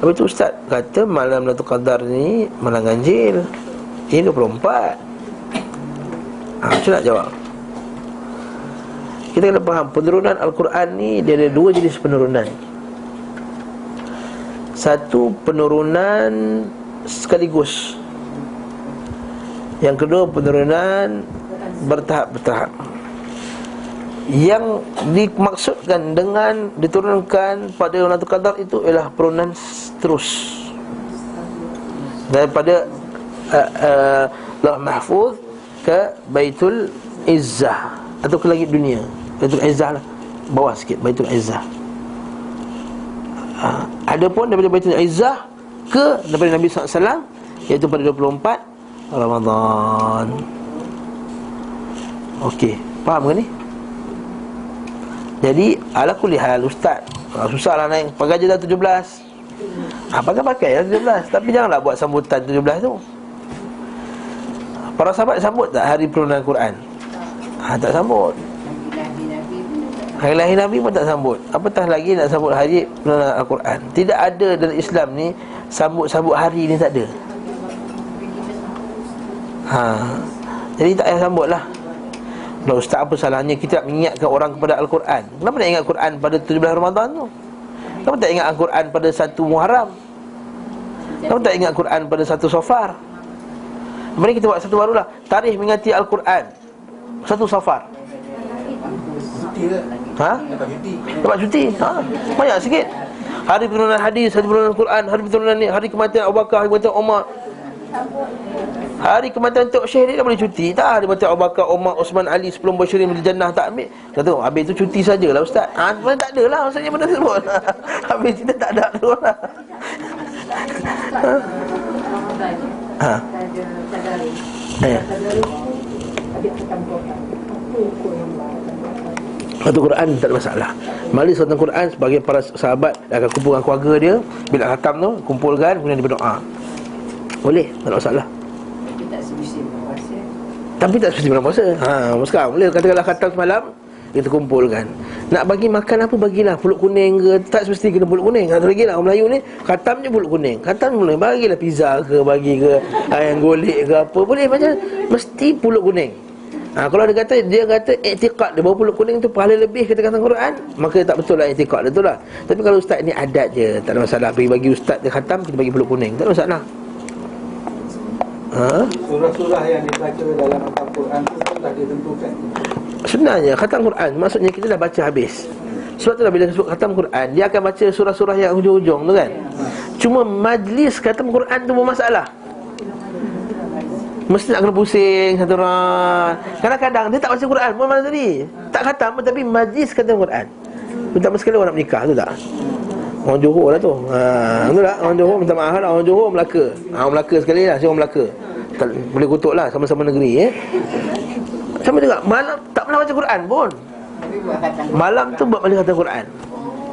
Lepas tu Ustaz kata malam Lailatul Qadar ni malam ganjil. Ini 24. Macam nak jawab? Kita kena faham, penurunan Al-Quran ni dia ada dua jenis penurunan. Satu, penurunan sekaligus. Yang kedua, penurunan bertahap-bertahap. Yang dimaksudkan dengan diturunkan pada Lailatul Qadar itu ialah penurunan terus daripada Lauh Mahfuz ke Baitul Izzah atau ke langit dunia. Baitul Izzah lah, bawah sikit, Baitul Izzah. Adapun daripada Baitul Izzah ke daripada Nabi SAW, iaitu pada 24 Ramadan. Okey, faham ke ni? Jadi ala kulli hal Ustaz, susahlah naik pakai je dah 17. Pakai lah 17. Tapi janganlah buat sambutan 17 tu. Para sahabat sambut tak hari penurunan Quran? Tak sambut. Hari lahir Nabi pun tak sambut. Apatah lagi nak sambut hari penurunan Al-Quran. Tidak ada dalam Islam ni sambut-sambut hari ni, tak ada. Jadi tak payah sambut lah. Loh Ustaz, apa salahnya kita nak mengingatkan orang kepada Al-Quran? Kenapa nak ingat Quran pada 17 Ramadan tu? Kenapa tak ingat Al-Quran pada 1 Muharram? Kenapa tak ingat Quran pada 1 Safar? Mari kita buat satu barulah, tarikh mengingati Al-Quran. Satu Safar. Ha? Dapat cuti. Banyak sikit. Hari penurunan hadis, hari penurunan Al-Quran, hari penurunan ni, hari kematian Abu Bakar, hari kematian Umar. Hari kematian Tok Syekh dia dah boleh cuti. Tak ada kematian Abu Bakar, Umar, Osman, Ali, 10 Basyirin bil Jannah tak ambil. Kata habis tu cuti sajalah ustaz. Mana tak ada lah maksudnya benda tersebut. Habis kita tak ada tu lah. Ha. Satu Quran tak ada masalah. Majlis satu Quran sebagai para sahabat akan kumpulkan keluarga dia. Bila khatam tu kumpulkan, kemudian dia berdoa. Boleh, tak ada masalah. Tapi tak semesti bulan puasa. Sekarang boleh katakanlah khatam semalam, kita kumpulkan. Nak bagi makan apa bagilah, pulut kuning ke, tak semesti kena pulut kuning. Satu lagi lah, orang Melayu ni khatam je pulut kuning. Khatam boleh bagilah pizza ke, bagi ke ayam golek ke apa, boleh macam mesti pulut kuning. Kalau dia kata i'tiqad dia bawa pulut kuning tu pahala lebih kata Quran, maka tak betul lah i'tiqad dia tu lah. Tapi kalau ustaz ni adat je, tak ada masalah. Bagi ustaz dia khatam, kita bagi pulut kuning, tak ada masalah. Surah-surah yang dibaca dalam Al-Quran tu dah ditentukan. Sebenarnya khatam Quran maksudnya kita dah baca habis. Sebab tu lah bila sebut khatam Quran, dia akan baca surah-surah yang hujung-hujung tu kan. Cuma majlis khatam Quran tu bermasalah. Mesti nak kena pusing satu orang. Kadang-kadang dia tak baca Quran pun malam tadi, tak khatam pun, tapi majlis khatam Quran. Pertama sekali orang nak menikah tu tak, orang Johor lah tu. Betul tak? Orang Johor minta maaf lah, orang Johor Melaka. Orang Melaka sekali lah, orang Melaka. Tak, boleh kutuk lah, sama-sama negeri sama juga, malam tak pernah baca Quran pun. Malam tu buat majlis khatam Quran.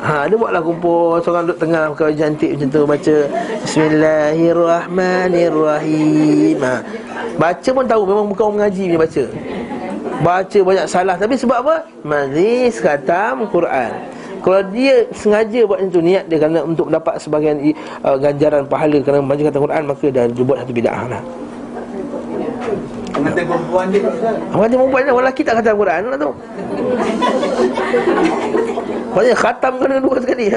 Dia buatlah kumpul, seorang duduk tengah pakai cantik macam tu, baca Bismillahirrahmanirrahim. Baca pun tahu memang bukan orang mengaji punya baca. Baca banyak salah, tapi sebab apa? Majlis khatam Quran. Kalau dia sengaja buat macam tu, niat dia kerana untuk dapat sebahagian ganjaran pahala kerana baca khatam Quran, maka dah dia buat satu bid'ah lah. Pengantin perempuan dia, pengantin perempuan dia, orang lelaki tak khatam Quran lah tu. Maksudnya khatam kena dua sekali.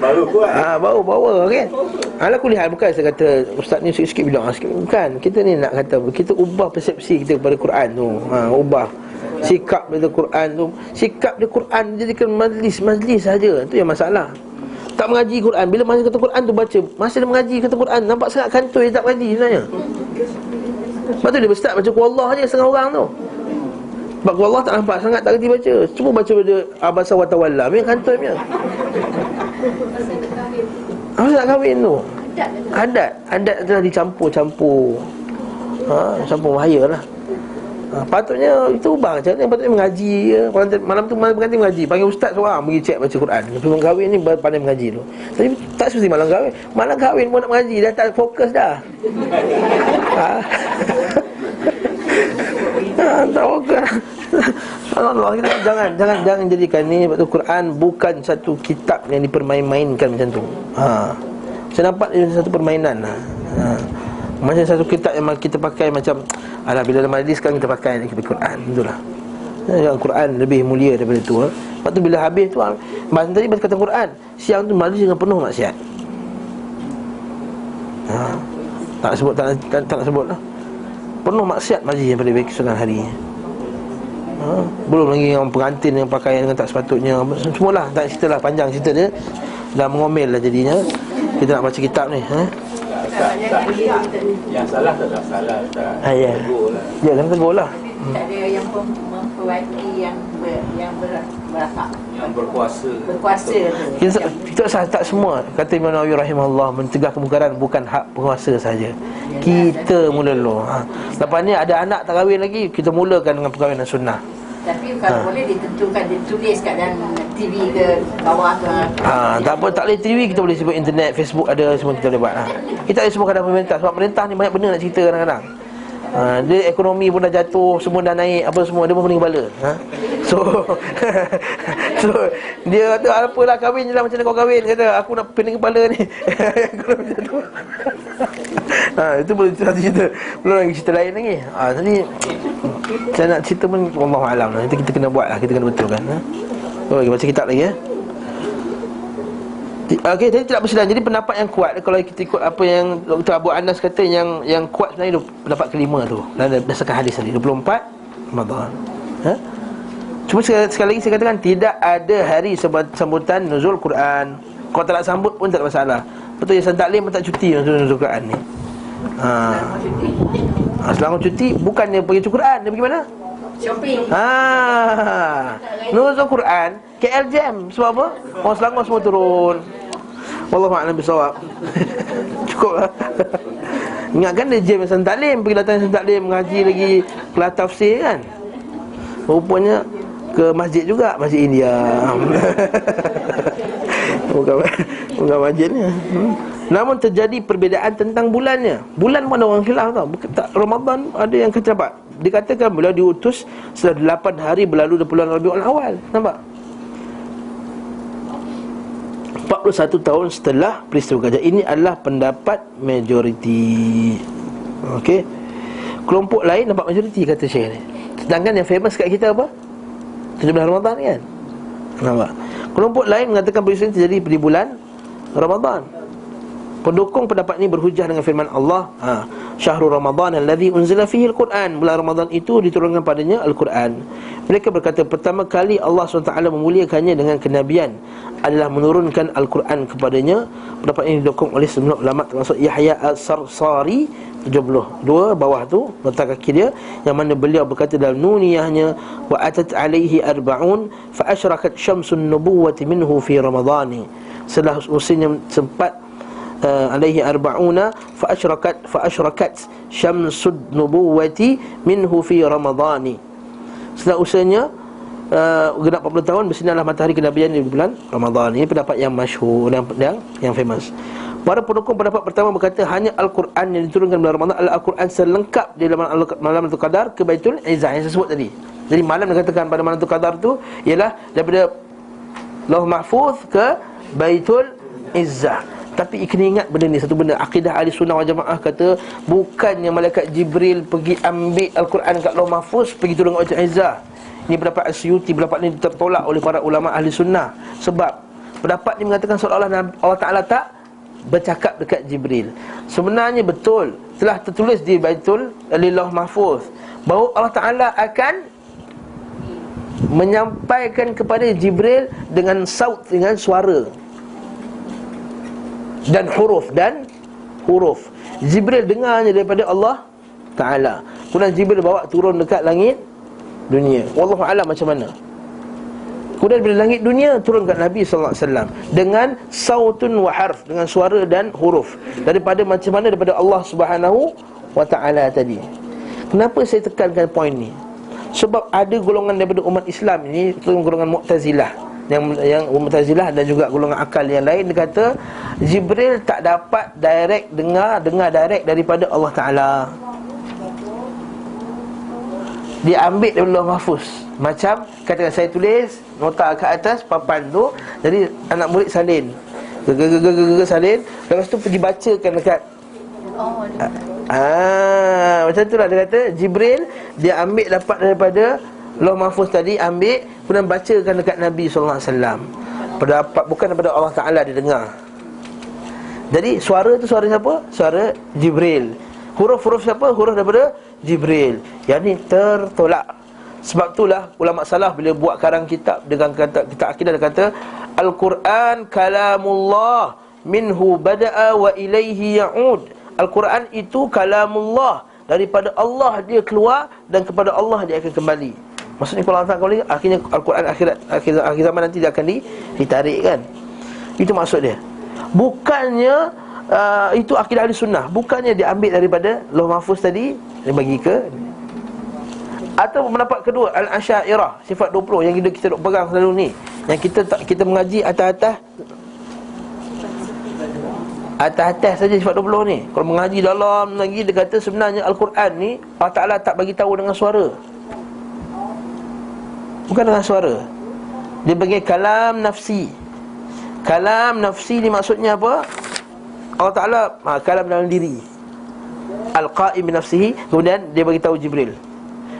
baru kuat. Baru bawa, okey. Ala kulihat, bukan saya kata ustaz ni sikit-sikit bilang sikit. Bukan, kita ni nak kata kita ubah persepsi kita kepada Quran tu. Ubah sikap kepada Quran tu. Sikap dia Quran jadikan majlis saja. Itu yang masalah. Tak mengaji Quran. Bila masa kata Quran tu baca, masa dia mengaji kata Quran, nampak sangat kantoi, dia tak mengaji sebenarnya. Lepas tu dia berstart baca Qul-Allah je setengah orang tu. Sebab Qul-Allah tak nampak sangat, tak kerti baca. Cuma baca pada Abasa wa Tawalla, memang kantoi punya. Apa nak kahwin tu? Adat telah dicampur-campur. Campur bahaya lah. Patutnya itu ubah macam ni. Patutnya mengaji ya. Malam tu malam pengantin mengaji, panggil ustaz seorang pergi cek baca Quran. Sebelum kahwin ni pandai mengaji tu. Tapi tak semesti malam kahwin. Malam kahwin pun nak mengaji, dah tak fokus dah. Tak fokus. Allah, kita jangan jadikan ni sebab tu Quran bukan satu kitab yang dipermain-mainkan macam tu. Saya nampak dia satu permainan lah. Macam satu kitab yang kita pakai macam alah, bila ada majlis kan kita pakai Quran. Itulah. Quran lebih mulia daripada tu. Lepas tu bila habis tu, masa tadi baca kata Quran, siang tu majlis dengan penuh maksiat. Tak nak sebut lah. Penuh maksiat majlis daripada kesunatan hari. Belum lagi orang pengantin yang pakaian dengan tak sepatutnya. Semualah, tak ceritalah, panjang cerita dia. Dah mengomel lah jadinya. Kita nak baca kitab ni. Yang salah tak salah. Ya. Ya, kan tegur lah. Tak ada yang memperwakili yang berhak, yang berkuasa Kita tak semua. Kata Imam Nawawi rahimahullah, mencegah kemungkaran bukan hak penguasa saja. Kita mula dulu. Lepas ni ada anak tak kahwin lagi, kita mulakan dengan perkahwinan sunnah. Tapi kalau boleh ditentukan, ditulis kat dalam TV ke bawah ke. Tak apa, tak boleh TV, kita boleh sebut internet, Facebook ada, semua kita boleh buat. Kita tak boleh semua kadang pemerintah. Sebab pemerintah ni banyak benda nak cerita kadang-kadang. Dia ekonomi pun dah jatuh, semua dah naik, apa semua, dia pun pening kepala. So dia kata apalah, kahwin je lah, macam mana kau kahwin, kata aku nak pening kepala ni. Ekonomi jatuh. Itu boleh cerita. Belum lagi cerita lain lagi. Tadi saya nak cerita pun wallahualam lah. Nanti kita kena buat lah, kita kena betulkan. Lagi baca kitab lagi ya. Okey, tadi tidak berselang. Jadi pendapat yang kuat, kalau kita ikut apa yang Dr. Abu Anas kata, yang kuat sebenarnya pendapat kelima tu, dan berdasarkan hadis tadi 24 Ramadan. Cuma sekali lagi saya katakan, tidak ada hari sambutan nuzul Quran. Kalau tak nak sambut pun tak ada masalah. Betul, Yayasan Taklim pun tak cuti nuzul Quran ni. Selangor cuti bukannya pergi cuci Quran, dia pergi mana? Shopping. Nuzul Quran KL Jam. Sebab apa? Orang Selangor semua turun. Wallahu a'lam bisawab. Cukup lah. Ingatkan dia jam Yayasan Taklim, pergi datang Yayasan Taklim, mengaji lagi kelas tafsir kan. Rupanya ke masjid juga, Masjid India. Bukan masjidnya. Namun terjadi perbezaan tentang bulannya. Bulan pun ada orang khilaf tau. Tak, Ramadan ada yang kata nampak. Dikatakan beliau diutus setelah 8 hari berlalu dari bulan Rabiul Awal. Nampak? 41 tahun setelah peristiwa gajah. Ini adalah pendapat majoriti. Okey. Kelompok lain nampak majoriti, kata Syekh ni. Sedangkan yang famous kat kita apa? 17 Ramadan kan? Nampak? Kelompok lain mengatakan peristiwa ini terjadi di bulan Ramadan. Pendukung pendapat ini berhujah dengan firman Allah, Syahrul Ramadan alladzi unzila fihi al-Quran. Bulan Ramadan itu diturunkan padanya Al-Quran. Mereka berkata, pertama kali Allah SWT memuliakannya dengan kenabian adalah menurunkan Al-Quran kepadanya. Pendapat ini didukung oleh sejumlah ulama termasuk Yahya As-Sarsari 72 bawah tu letak kaki dia, yang mana beliau berkata dalam nuniyahnya, wa atat alaihi arba'un fa asyrakat syamsun nubuwati minhu fi ramadhani. Setelah usianya sempat alaihi arba'una fa asyrakat syamsud nubuwati minhu fi ramadhani. Setelah usianya genap 40 tahun bersinarlah matahari kenabian di bulan Ramadan. Ini pendapat yang masyhur, yang famous. Para pendukung pendapat pertama berkata hanya Al-Quran yang diturunkan bulan Ramadan adalah Al-Quran selengkap di dalam malam Lailatul Qadar ke Baitul Izzah yang saya sebut tadi. Jadi malam dikatakan pada malam Lailatul Qadar tu ialah daripada Lauh Mahfuz ke Baitul Izzah. Tapi kena ingat benda ni, satu benda, akidah ahli sunnah wal jamaah kata bukannya malaikat Jibril pergi ambil Al-Quran kat Lauh Mahfuz, pergi turun kat Baitul Izzah. Ini pendapat Asyuti, pendapat ni tertolak oleh para ulama ahli sunnah. Sebab pendapat ni mengatakan seolah-olah Allah Ta'ala tak bercakap dekat Jibril. Sebenarnya betul, telah tertulis di Baitul Lauh Mahfuz bahawa Allah Ta'ala akan menyampaikan kepada Jibril dengan saut, dengan suara dan huruf. Jibril dengarnya daripada Allah Ta'ala. Kemudian Jibril bawa turun dekat langit dunia. Wallahu a'lam macam mana. Kemudian bila langit dunia turun kat Nabi SAW dengan sautun wa harf, dengan suara dan huruf. Daripada macam mana? Daripada Allah Subhanahu wa Ta'ala tadi. Kenapa saya tekankan poin ni? Sebab ada golongan daripada umat Islam ini, golongan Mu'tazilah, yang Mu'tazilah dan juga golongan akal yang lain, dia kata Jibril tak dapat direct dengar direct daripada Allah Ta'ala. Dia ambil dari Lauh Mahfuz. Macam katakan saya tulis nota kat atas papan tu, jadi anak murid salin salin, lepas tu pergi bacakan dekat macam tu lah. Dia kata Jibril dia ambil dapat daripada Lauh Mahfuz tadi, ambil kemudian bacakan dekat Nabi SAW. Pendapat bukan daripada Allah Ta'ala dia dengar. Jadi suara tu suara siapa? Suara Jibril. Huruf-huruf siapa? Huruf daripada Jibril. Yang ni tertolak. Sebab itulah ulama salaf bila buat karang kitab dengan kata kitab akidah, dia kata Al-Quran kalamullah minhu bada'a wa ilaihi ya'ud. Al-Quran itu kalamullah, daripada Allah dia keluar dan kepada Allah dia akan kembali. Maksudnya kalau Allah kembali, akhirnya Al-Quran akhir zaman nanti dia akan ditarik kan. Itu maksud dia. Bukannya itu akidah ahli sunnah, bukannya dia ambil daripada Lauh Mahfuz tadi dia bagi ke. Atau pendapat kedua Al-Asy'ariyah sifat 20 yang kita duk pegang selalu ni, yang kita mengaji atas-atas saja sifat 20 ni. Kalau mengaji dalam lagi, dia kata sebenarnya Al-Quran ni Allah Ta'ala tak bagi tahu dengan suara. Bukan dengan suara. Dia bagi kalam nafsi. Kalam nafsi ni maksudnya apa? Allah Ta'ala kalam dalam diri, Al-Qa'im bi nafsihi. Kemudian dia bagi tahu Jibril.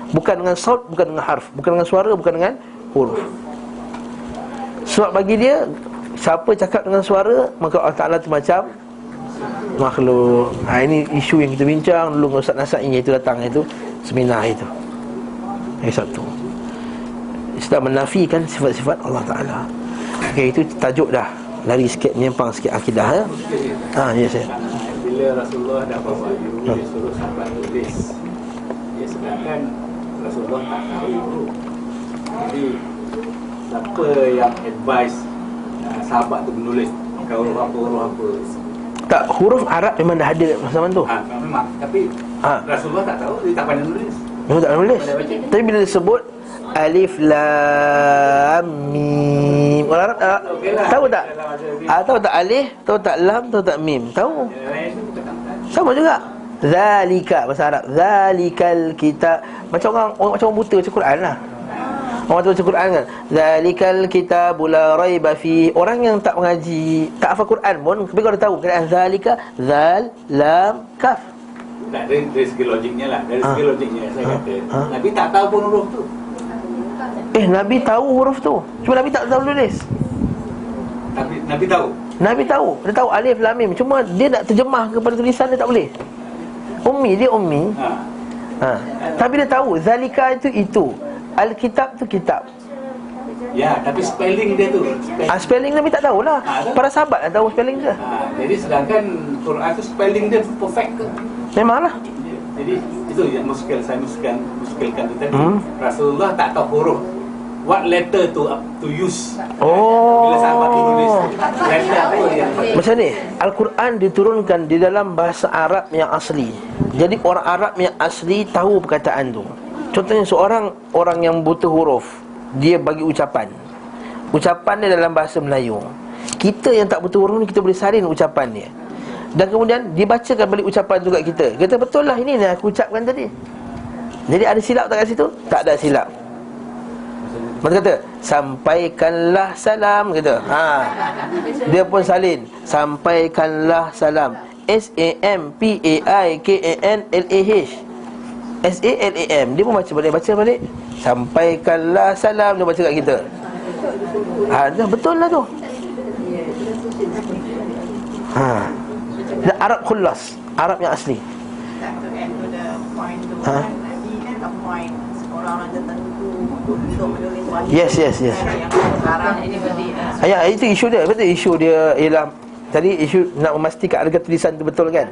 Bukan dengan saut, bukan dengan harf, bukan dengan suara, bukan dengan huruf. Sebab bagi dia siapa cakap dengan suara, maka Allah Ta'ala tu macam makhluk. Ini isu yang kita bincang dulu dengan Ustaz Nasai, itu datang itu seminar itu. Satu, Islam menafikan sifat-sifat Allah Ta'ala. Okey, itu tajuk dah. Lari sikit, menyimpang sikit akidah, ya. Ya saya. Bila Rasulullah dah bawa dia suruh sahabat tulis. Ya, sedangkan Rasulullah tak tahu. Jadi siapa yang advise sahabat tu menulis huruf apa? Tak, huruf Arab memang dah ada zaman tu. Memang. Tapi Rasulullah tak tahu, dia tak pandai nulis. Memang tak boleh. Tapi bila disebut Alif Lam Mim, orang Arab tahu tak? Tahu tak alif, tahu tak lam, tahu tak mim? Tahu. Sama juga. Zalika bahasa Arab. Zalikal kitab. Macam orang buta baca Quran lah. Orang tu baca Quran kan, zalikal kitabul la raiba fi. Orang yang tak mengaji, tak hafal Quran pun, tapi kalau dia tahu keadaan zalika, zal, lam, kaf. Tak, dari segi logiknya lah. Dari segi logiknya saya kata Nabi tak tahu pun huruf tu. Nabi tahu huruf tu, cuma Nabi tak tahu tulis. Tapi Nabi tahu. Nabi tahu, dia tahu alif lam mim, cuma dia nak terjemah kepada tulisan dia tak boleh. Dia ummi. Tapi dia tahu zalika itu. Alkitab tu kitab. Ya, tapi spelling dia tu. Spelling Nabi tak tahulah. Para sahabat dah tahu spelling dia. Jadi sedangkan Quran tu spelling dia perfect ke? Memanglah. Jadi itu yang saya muskilkan tu tadi. Rasulullah tak tahu huruf. What letter to use? Bila sahabat tu nulis letter apa yang macam ni, Al-Quran diturunkan di dalam bahasa Arab yang asli. Jadi orang Arab yang asli tahu perkataan tu. Contohnya orang yang buta huruf, dia bagi ucapan dia dalam bahasa Melayu. Kita yang tak buta huruf ni, kita boleh salin ucapan dia, dan kemudian dibacakan balik ucapan tu kat kita. Kata betul lah, ini yang aku ucapkan tadi. Jadi ada silap tak kat situ? Tak ada silap. Maka kata sampaikanlah salam, kata. Dia pun salin, sampaikanlah salam. SAMPAIKANLAH, SALAM. Dia pun baca balik. Sampaikanlah salam, dia baca kat kita. Betul lah tu. Dan Arab khullas, Arab yang asli. Yes. Itu isu dia. Betul, isu dia ialah tadi isu nak memastikan harga tulisan tu betul kan?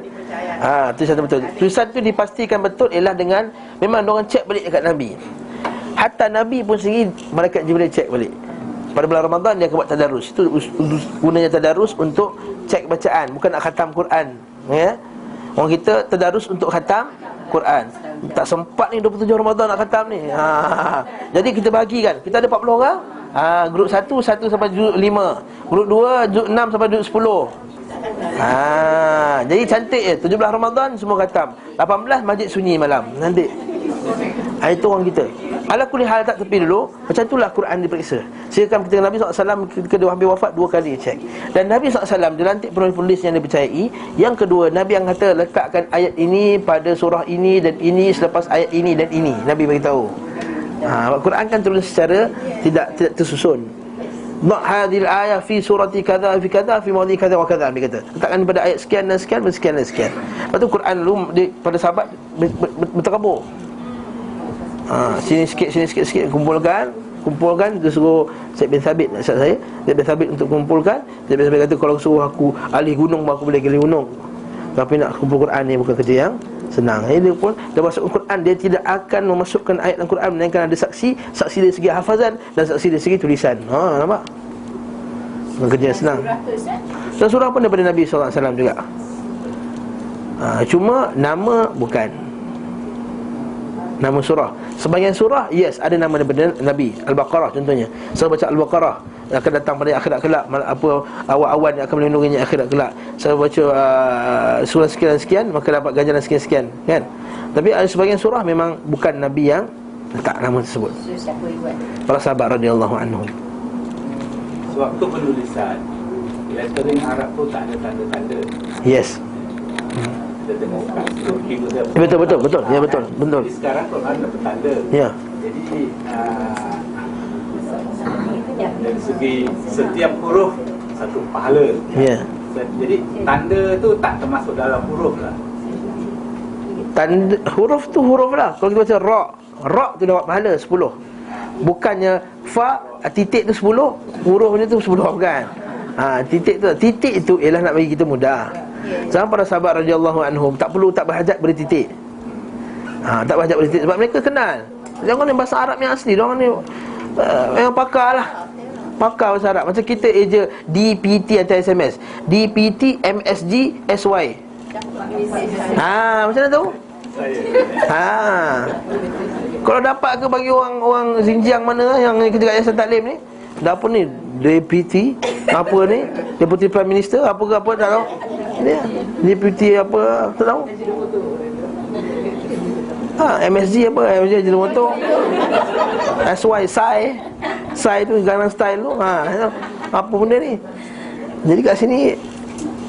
Tulisan tu betul. Tulisan tu dipastikan betul ialah dengan memang diorang cek balik dekat Nabi. Hatta Nabi pun sendiri malaikat Jibril cek balik. Pada bulan Ramadan dia akan buat tadarus. Itu gunanya tadarus, untuk cek bacaan, bukan nak khatam Quran, ya. Orang kita tadarus untuk khatam Quran. Tak sempat ni 27 Ramadan nak khatam ni. Jadi kita bahagikan. Kita ada 40 orang. Grup 1 sampai juz 5. Grup 2 juz 6 sampai juz 10. Jadi cantik je. 17 Ramadan semua khatam. 18 masjid sunyi malam. Nanti. Itu orang kita. Ala kulli hal, tak tepi dulu. Macam itulah Quran diperiksa. Sehingga ketika Nabi SAW ketika dia hampir wafat 2 kali cek. Dan Nabi SAW dilantik penulis yang dipercayai. Yang kedua, Nabi yang kata letakkan ayat ini pada surah ini dan ini selepas ayat ini dan ini. Nabi beritahu. Al-Quran kan turun secara tidak tersusun. Ma hadhil ayah fi surati kadza fi kadza fi mawdi kadza wa kadza, Nabi kata. Letakkan pada ayat sekian dan sekian dan sekian dan sekian. Lepas tu Quran dulu pada sahabat berterabur. Sini sikit kumpulkan. Dia suruh Zaid bin Thabit, nasihat saya, Zaid bin Thabit untuk kumpulkan. Zaid bin Thabit kata, kalau suruh aku alih gunung, aku boleh alih gunung. Tapi nak kumpul Quran ni bukan kerja yang senang. Dia pun dah masuk Quran, dia tidak akan memasukkan ayat Al-Quran melainkan ada saksi dari segi hafazan dan saksi dari segi tulisan. Nampak? Bukan kerja yang senang. Dan surah pun daripada Nabi SAW juga. Cuma nama bukan. Nama surah. Sebahagian surah, yes, ada nama daripada Nabi. Al-Baqarah contohnya. Saya baca Al-Baqarah, akan datang pada akhirat kelak, apa awan yang akan melindunginya akhirat kelak. Saya baca surah sekian-sekian, maka dapat ganjaran sekian-sekian, kan? Tapi ada sebahagian surah memang bukan Nabi yang letak nama tersebut. Para sahabat radhiyallahu anhum. Sewaktu penulisan lettering Arab tu tak ada tanda-tanda. Yes. Kita tengok kat Turki tu dia. Betul. Ya, betul. Jadi sekarang Quran ada petanda. Ya. Jadi dari segi setiap huruf satu pahala. Ya. Jadi tanda tu tak termasuk dalam huruf lah. Tanda huruf tu huruf lah. Kalau kita baca ra tu dapat pahala 10. Bukannya fa titik tu 10, hurufnya tu 10 bukan. Titik tu ialah nak bagi kita mudah. Sama para sahabat radhiyallahu anhum tak berhajat beri titik. Tak berhajat beri titik sebab mereka kenal. Jangan ni bahasa Arab yang asli, orang ni yang pakar lah. Pakar bahasa Arab. Macam kita eja DPT atau SMS, DPT MSG SY. Macam mana tu? Kalau dapat ke bagi orang Xinjiang mana yang kerja kat Yayasan Taklim ni, dah apa ni DPT apa ni, Deputy Prime Minister apa tak tahu. Ni Deputy apa tak tahu. MSG apa, MSG jenis motor. SY Sai tu Gangnam Style tu. Apa benda ni? Jadi kat sini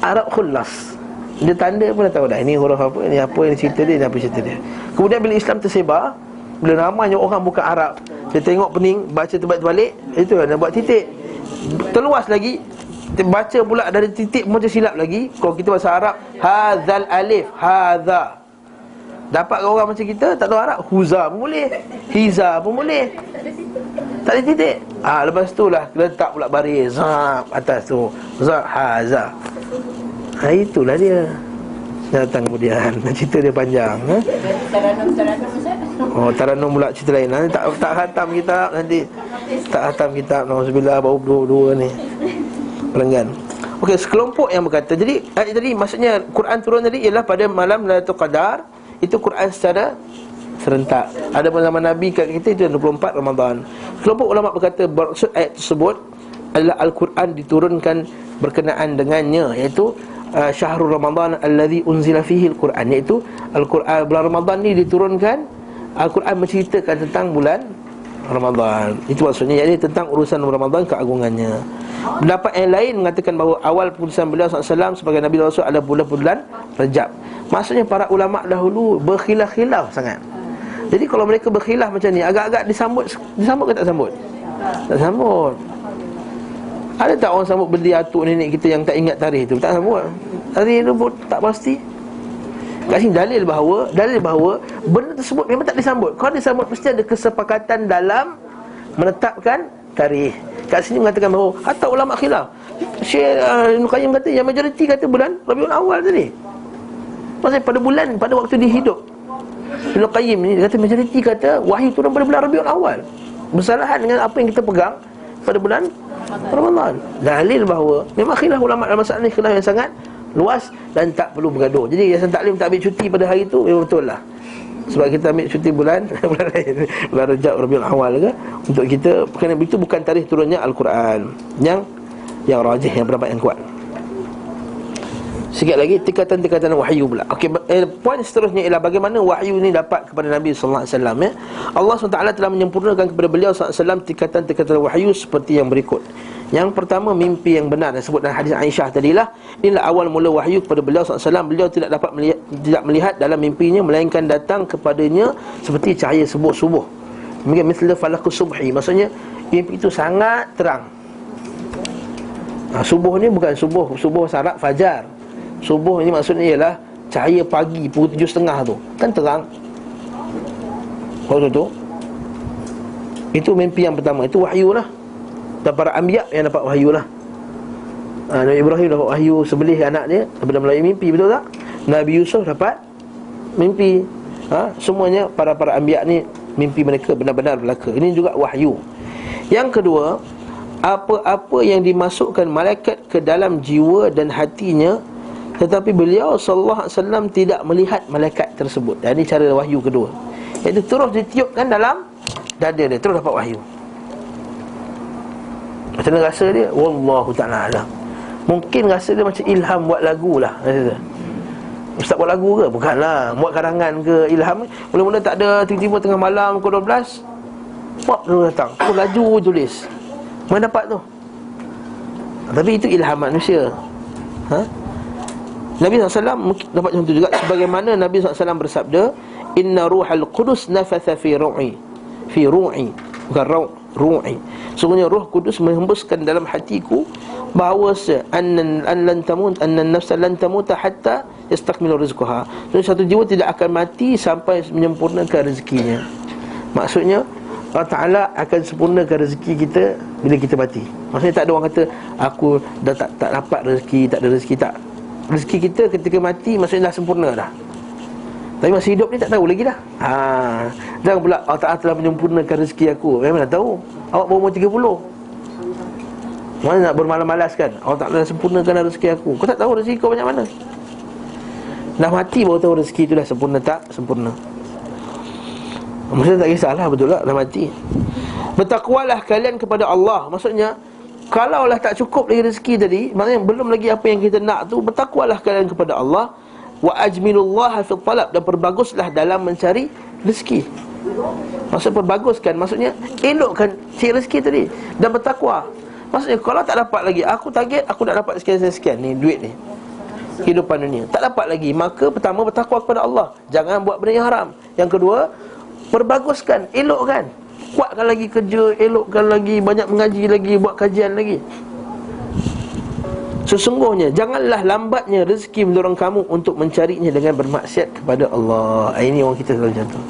Arab khullas. Dia tanda pun dah tahu dah, ini huruf apa, ini apa, ini cerita dia, ini apa cerita dia. Kemudian bila Islam tersebar, bila ramainya orang bukan Arab, dia tengok pening, baca terbalik, itu dia buat titik. Terluas lagi, baca pula dari titik macam silap lagi. Kalau kita bahasa Arab, hadzal alif, hadza. Dapat orang macam kita tak tahu Arab, huza pun boleh, hiza pun boleh. Tak ada titik. Lepas tu lah letak pula baris zab atas tu, zab haza. Itulah dia. Datang kemudian cerita dia panjang. Taranum pula cerita lain. Nanti tak khatam kitab nanti. Tak khatam kitab, nauzubillah, baru dua ni. Pelenggan. Okey, sekelompok yang berkata, jadi ayat tadi maksudnya Quran turun tadi ialah pada malam Lailatul Qadar. Itu Quran secara serentak. Ada pada zaman Nabi kat kita itu 24 Ramadan. Kelompok ulama berkata maksud ayat tersebut adalah Al-Quran diturunkan berkenaan dengannya, iaitu Syahrul Ramadan alladhi unzila fihi Al-Quran, iaitu Al-Quran bulan Ramadan ni diturunkan. Al-Quran menceritakan tentang bulan Ramadan. Itu maksudnya, iaitu tentang urusan Ramadan, keagungannya. Pendapat yang lain mengatakan bahawa awal penulisan beliau SAW sebagai Nabi Rasul adalah bulan Rajab. Maksudnya para ulama dahulu berkhilaf-khilaf sangat. Jadi kalau mereka berkhilaf macam ni, agak-agak disambut ke tak sambut? Tak sambut. Ada tak orang sambut berdiri atuk nenek kita yang tak ingat tarikh tu? Tak sambut. Tarikh tu pun tak pasti. Kat sini dalil bahawa benda tersebut memang tak disambut. Kalau disambut mesti ada kesepakatan dalam menetapkan tarikh. Kat sini mengatakan bahawa hatta ulama khilaf. Syekh Ibn Qayyim kata yang majoriti kata bulan Rabiul Awal tadi. Maksudnya pada waktu dia hidup. Ibn Qayyim ni kata majoriti kata wahyu turun pada bulan Rabiul Awal. Bersalahan dengan apa yang kita pegang pada bulan Ramadan. Dalil bahawa memang khilaf ulama dalam masalah ni, khilaf yang sangat luas dan tak perlu bergaduh. Jadi Yayasan Taklim tak ambil cuti pada hari itu, memang betul lah. Sebab kita ambil cuti bulan lain, bulan Rajab, Rabiul Awal ke, untuk kita, kerana itu bukan tarikh turunnya Al-Quran. Yang rajih, yang pendapat yang kuat. Sikit lagi tingkatan-tingkatan wahyu pula. Okey, poin seterusnya ialah bagaimana wahyu ni dapat kepada Nabi sallallahu alaihi wasallam, ya. Allah SWT telah menyempurnakan kepada beliau sallallahu alaihi wasallam tingkatan-tingkatan wahyu seperti yang berikut. Yang pertama, mimpi yang benar, disebut dalam hadis Aisyah tadilah. Inilah awal mula wahyu kepada beliau sallallahu alaihi wasallam. Beliau tidak melihat dalam mimpinya, melainkan datang kepadanya seperti cahaya subuh. Mungkin misal falaqus subhi, maksudnya mimpi itu sangat terang. Subuh ni bukan subuh syarat fajar. Subuh ini maksudnya ialah cahaya pagi pukul 7.30 tu, kan terang. Waktu tu itu mimpi yang pertama, itu wahyu lah. Dan para anbiya yang dapat wahyu lah. Nabi Ibrahim dapat wahyu sebelih anak dia daripada melalui mimpi, betul tak? Nabi Yusuf dapat mimpi. Semuanya para anbiya ni mimpi mereka benar-benar berlaku. Ini juga wahyu. Yang kedua, apa-apa yang dimasukkan malaikat ke dalam jiwa dan hatinya, tetapi beliau sallallahu alaihi wasallam tidak melihat malaikat tersebut. Dan ini cara wahyu kedua, iaitu terus ditiupkan dalam dada dia, terus dapat wahyu. Macam mana rasa dia? Wallahu ta'ala alam. Mungkin rasa dia macam ilham buat lagu lah. Ustaz buat lagu ke? Bukanlah. Buat karangan ke? Ilham. Mula-mula tak ada, tiba-tiba tengah malam pukul 12 pop tu datang, tu laju tulis. Mana dapat tu? Tapi itu ilham manusia. Nabi SAW dapat contoh juga, sebagaimana Nabi SAW bersabda, Inna ruhal qudus nafatha fi ru'i. Bukan ru'i. Sungguhnya Roh Kudus menghembuskan dalam hatiku bahawa an lan tamut, anna an-nafsa lan tamuta hatta yastakmilu rizqaha. Jadi satu jiwa tidak akan mati sampai menyempurnakan rezekinya. Maksudnya Allah Ta'ala akan sempurnakan rezeki kita bila kita mati. Maksudnya tak ada orang kata aku dah tak dapat rezeki, tak ada rezeki, tak. Rezeki kita ketika mati maksudnya dah sempurna dah. Tapi masih hidup ni tak tahu lagi dah. Jangan pula Allah Ta'ala telah menyempurnakan rezeki aku. Memang dah tahu. Awak baru umur 30. Mana nak bermalas-malas kan? Allah Ta'ala dah sempurnakan rezeki aku. Kau tak tahu rezeki kau banyak mana. Dah mati baru tahu rezeki tu dah sempurna tak sempurna. Maksudnya tak kisahlah, betul tak? Dah mati. Bertakwalah kalian kepada Allah. Maksudnya kalaulah tak cukup lagi rezeki tadi, maknanya belum lagi apa yang kita nak tu, bertakwalah kalian kepada Allah. Wa ajmilullaha fi talab, dan perbaguslah dalam mencari rezeki. Maksud perbaguskan, maksudnya elokkan cari rezeki tadi dan bertakwa. Maksudnya kalau tak dapat lagi, aku target aku nak dapat sekian-sekian ni duit ni, kehidupan dunia, tak dapat lagi, maka pertama bertakwa kepada Allah, jangan buat benda yang haram. Yang kedua, perbaguskan, elokkan, kuatkan lagi kerja, elokkan lagi, banyak mengaji lagi, buat kajian lagi. Sesungguhnya janganlah lambatnya rezeki mendorong kamu untuk mencarinya dengan bermaksiat kepada Allah. Ini orang kita selalu macam tu.